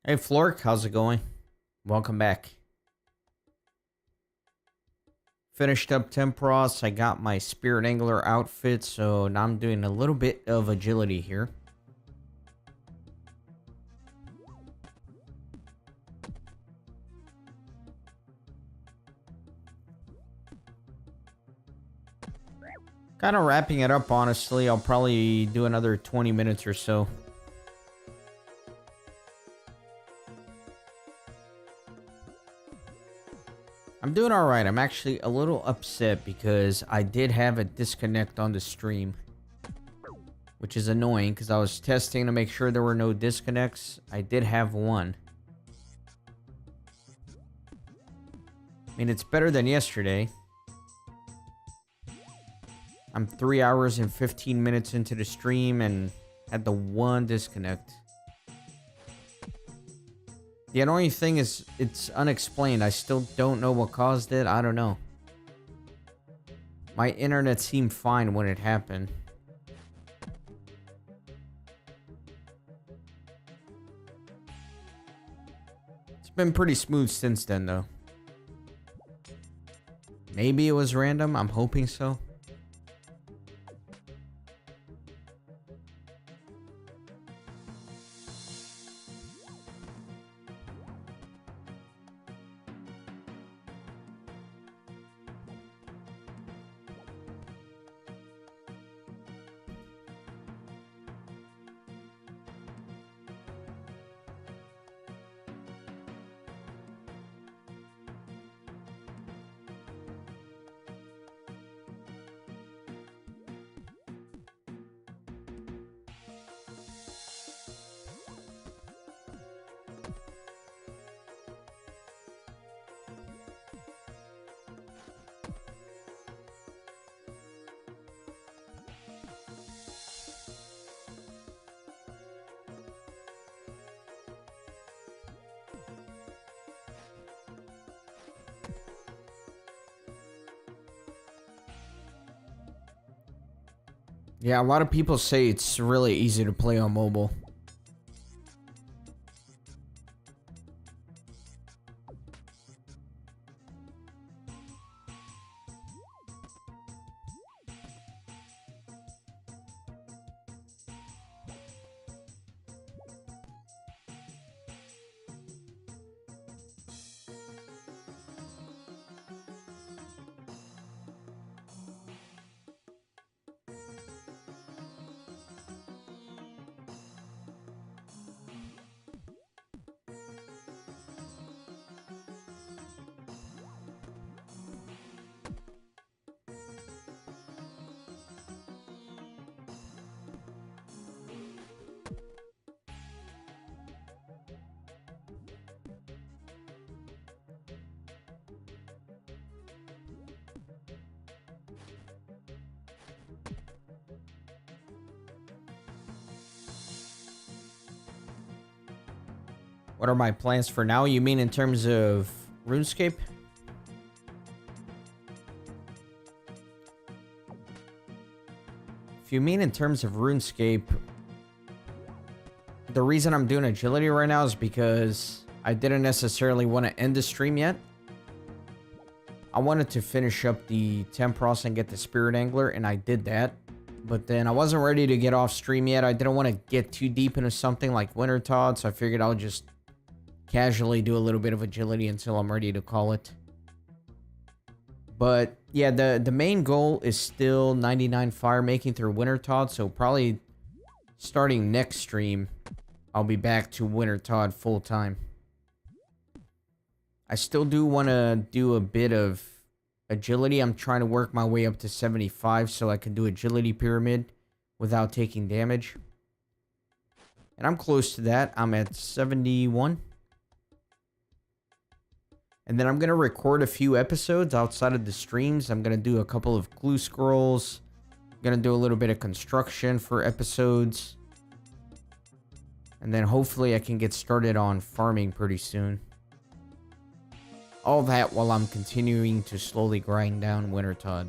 Hey, Flork, how's it going? Welcome back. Finished up Tempoross. I got my Spirit Angler outfit, so now I'm doing a little bit of agility here. Kind of wrapping it up, honestly. I'll probably do another 20 minutes or so. I'm doing alright. I'm actually a little upset because I did have a disconnect on the stream, which is annoying because I was testing to make sure there were no disconnects. I did have one. I mean, it's better than yesterday. I'm 3 hours and 15 minutes into the stream and had the one disconnect. The annoying thing is it's unexplained. I still don't know what caused it. I don't know. My internet seemed fine when it happened. It's been pretty smooth since then, though. Maybe it was random. I'm hoping so. Yeah, a lot of people say it's really easy to play on mobile. What are my plans for now? You mean in terms of RuneScape? If you mean in terms of RuneScape, the reason I'm doing agility right now is because I didn't necessarily want to end the stream yet. I wanted to finish up the Tempoross and get the Spirit Angler, and I did that. But then I wasn't ready to get off stream yet. I didn't want to get too deep into something like Winter Todd, so I figured I'll just casually do a little bit of agility until I'm ready to call it. But yeah, the main goal is still 99 fire making through Winter Todd, so probably starting next stream, I'll be back to Winter Todd full time. I still do want to do a bit of agility. I'm trying to work my way up to 75 so I can do agility pyramid without taking damage. And I'm close to that. I'm at 71. And then I'm going to record a few episodes outside of the streams. I'm going to do a couple of glue scrolls. I'm going to do a little bit of construction for episodes. And then hopefully I can get started on farming pretty soon. All that while I'm continuing to slowly grind down Winter Todd.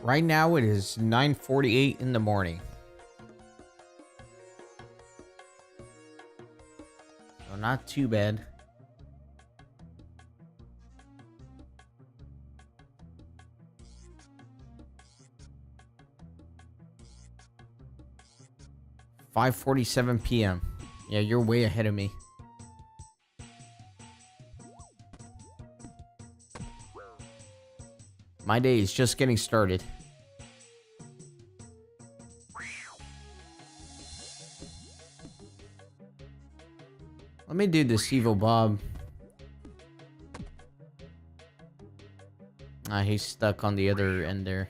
Right now it is 9:48 in the morning. So not too bad. $5:47 p.m. Yeah, you're way ahead of me. My day is just getting started. Let me do this Evil Bob. Ah, he's stuck on the other end there.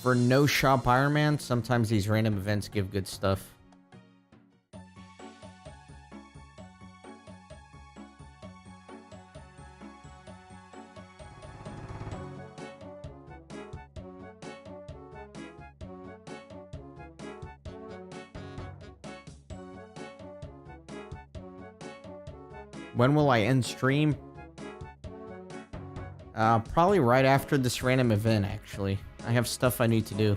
For no shop Ironman, sometimes these random events give good stuff. When will I end stream? Probably right after this random event, actually. I have stuff I need to do.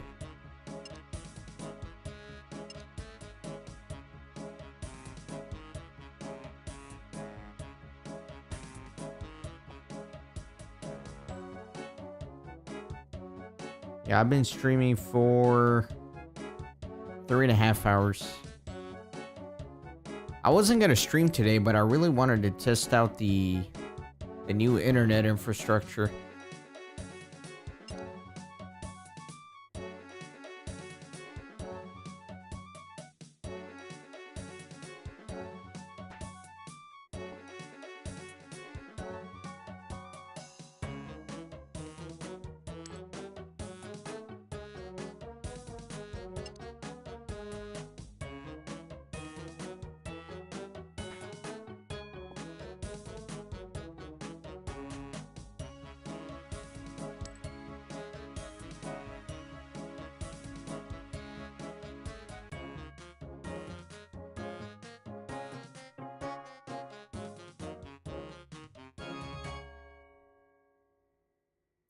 Yeah, I've been streaming for 3.5 hours. I wasn't gonna stream today, but I really wanted to test out the new internet infrastructure.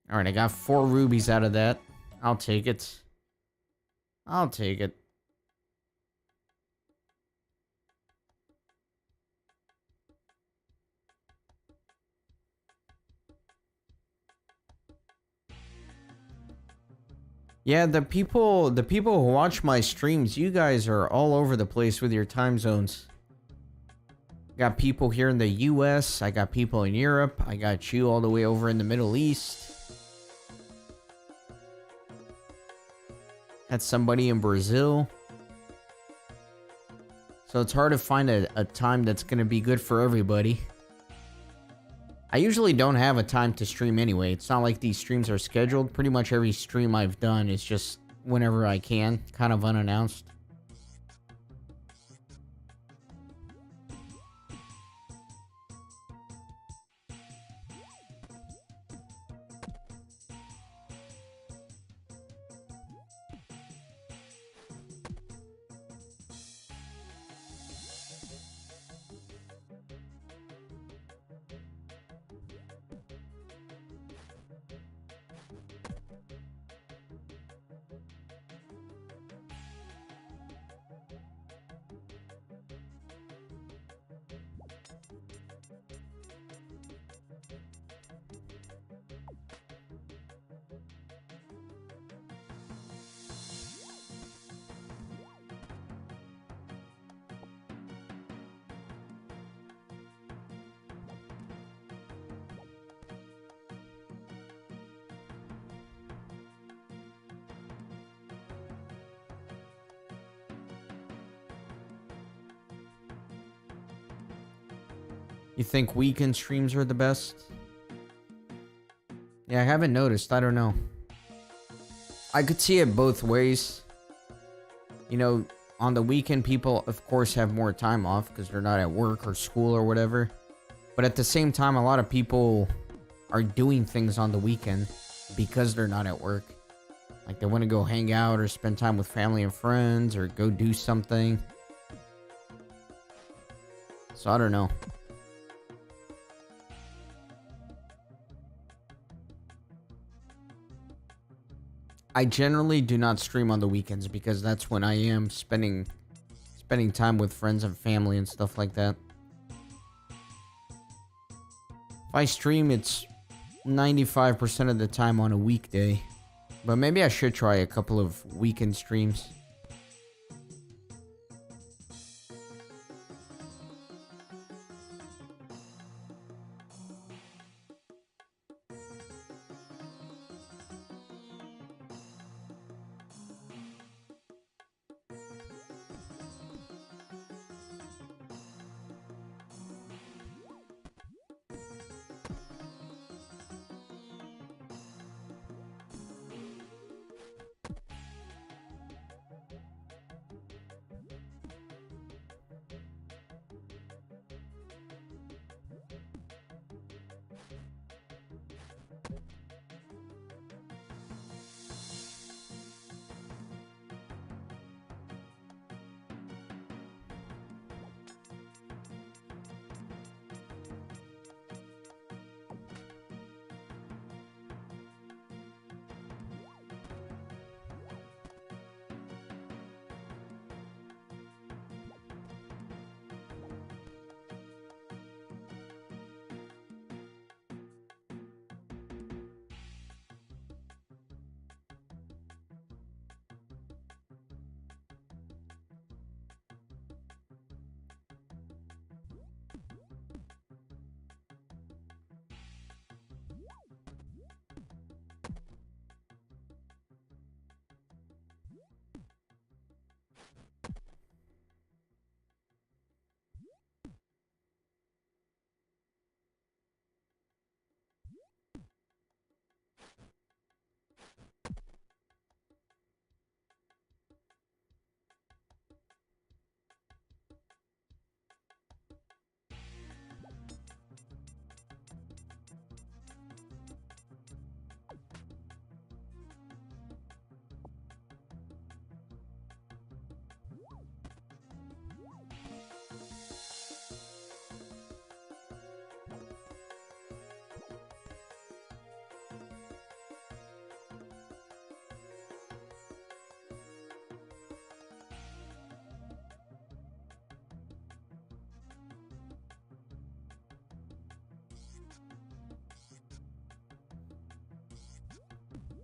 Alright, I got 4 rubies out of that. I'll take it. I'll take it. Yeah, the people who watch my streams, you guys are all over the place with your time zones. Got people here in the US, I got people in Europe, I got you all the way over in the Middle East. Had somebody in Brazil. So it's hard to find a time that's going to be good for everybody. I usually don't have a time to stream anyway. It's not like these streams are scheduled. Pretty much every stream I've done is just whenever I can, kind of unannounced. You think weekend streams are the best? Yeah, I haven't noticed. I don't know. I could see it both ways. You know, on the weekend, people, of course, have more time off because they're not at work or school or whatever. But at the same time, a lot of people are doing things on the weekend because they're not at work. Like they want to go hang out or spend time with family and friends or go do something. So I don't know. I generally do not stream on the weekends because that's when I am spending time with friends and family and stuff like that. If I stream, it's 95% of the time on a weekday. But maybe I should try a couple of weekend streams.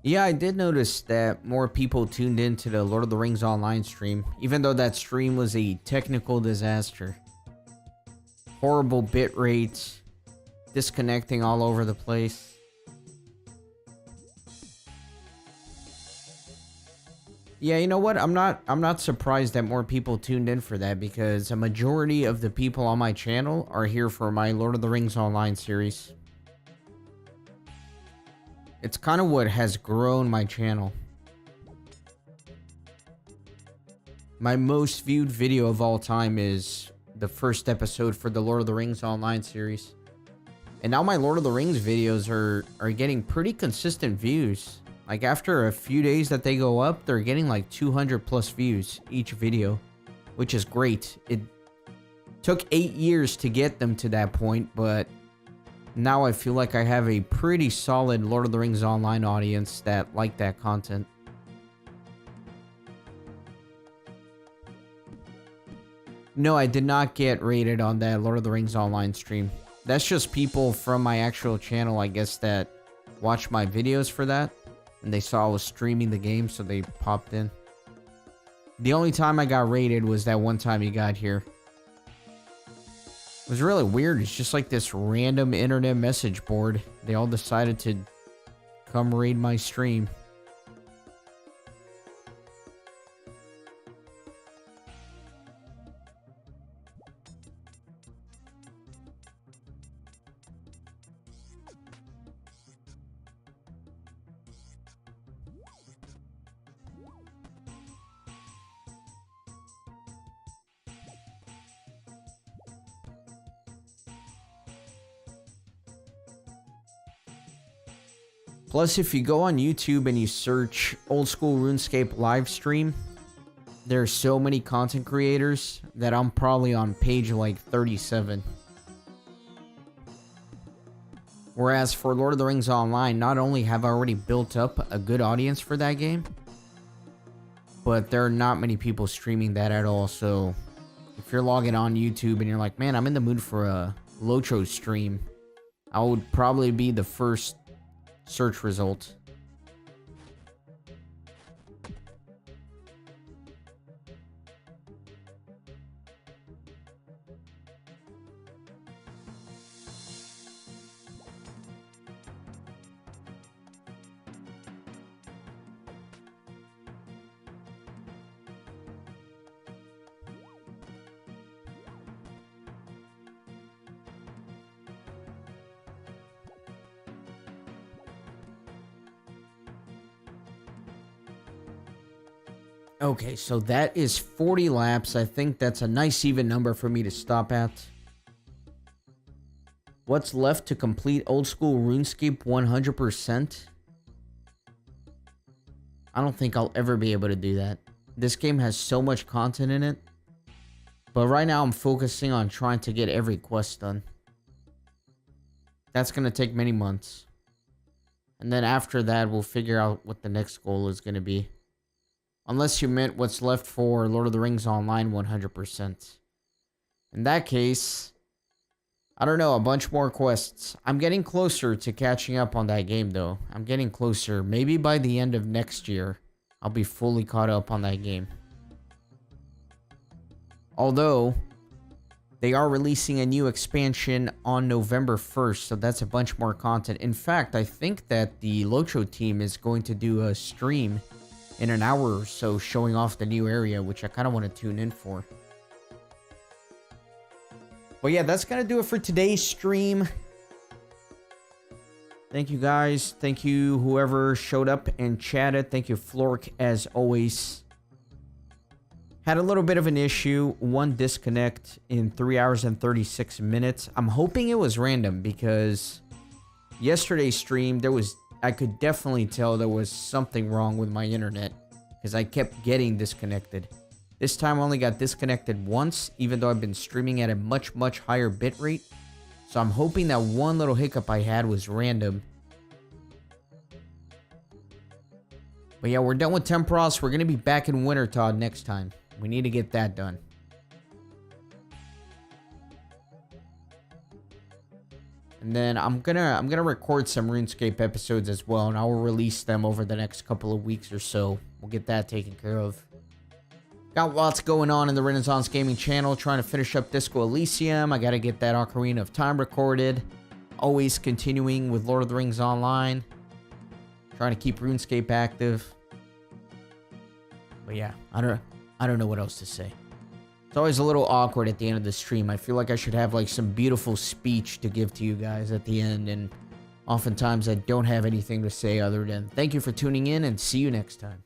Yeah, I did notice that more people tuned into the Lord of the Rings Online stream, even though that stream was a technical disaster. Horrible bit rates, disconnecting all over the place. Yeah, you know what? I'm not surprised that more people tuned in for that because a majority of the people on my channel are here for my Lord of the Rings Online series. It's kind of what has grown my channel. My most viewed video of all time is the first episode for the Lord of the Rings Online series. And now my Lord of the Rings videos are getting pretty consistent views. Like after a few days that they go up, they're getting like 200 plus views each video, which is great. It took 8 years to get them to that point, but now I feel like I have a pretty solid Lord of the Rings Online audience that like that content. No, I did not get rated on that Lord of the Rings Online stream. That's just people from my actual channel, I guess, that watch my videos for that. And they saw I was streaming the game, so they popped in. The only time I got rated was that one time you got here. It was really weird. It's just like this random internet message board. They all decided to come raid my stream. Plus, if you go on YouTube and you search Old School RuneScape live stream, there are so many content creators that I'm probably on page like 37. Whereas for Lord of the Rings Online, not only have I already built up a good audience for that game, but there are not many people streaming that at all. So if you're logging on YouTube and you're like, man, I'm in the mood for a Lotro stream, I would probably be the first search result. Okay, so that is 40 laps. I think that's a nice even number for me to stop at. What's left to complete Old School RuneScape 100%? I don't think I'll ever be able to do that. This game has so much content in it. But right now I'm focusing on trying to get every quest done. That's going to take many months. And then after that, we'll figure out what the next goal is going to be. Unless you meant what's left for Lord of the Rings Online 100%. In that case, I don't know, a bunch more quests. I'm getting closer to catching up on that game, though. I'm getting closer. Maybe by the end of next year, I'll be fully caught up on that game. Although, they are releasing a new expansion on November 1st, so that's a bunch more content. In fact, I think that the Lotro team is going to do a stream in an hour or so showing off the new area, which I kind of want to tune in for. But yeah, that's going to do it for today's stream. Thank you guys. Thank you whoever showed up and chatted. Thank you, Flork, as always. Had a little bit of an issue. One disconnect in 3 hours and 36 minutes. I'm hoping it was random because yesterday's stream, I could definitely tell there was something wrong with my internet because I kept getting disconnected. This time I only got disconnected once, even though I've been streaming at a much, much higher bit rate. So I'm hoping that one little hiccup I had was random. But yeah, we're done with Tempoross. We're going to be back in Wintertodt next time. We need to get that done. And then I'm gonna record some RuneScape episodes as well, and I will release them over the next couple of weeks or so. We'll get that taken care of. Got lots going on in the Renaissance Gaming channel, trying to finish up Disco Elysium. I gotta get that Ocarina of Time recorded. Always continuing with Lord of the Rings Online. Trying to keep RuneScape active. But yeah, I don't know what else to say. It's always a little awkward at the end of the stream. I feel like I should have like some beautiful speech to give to you guys at the end, and oftentimes I don't have anything to say other than thank you for tuning in and see you next time.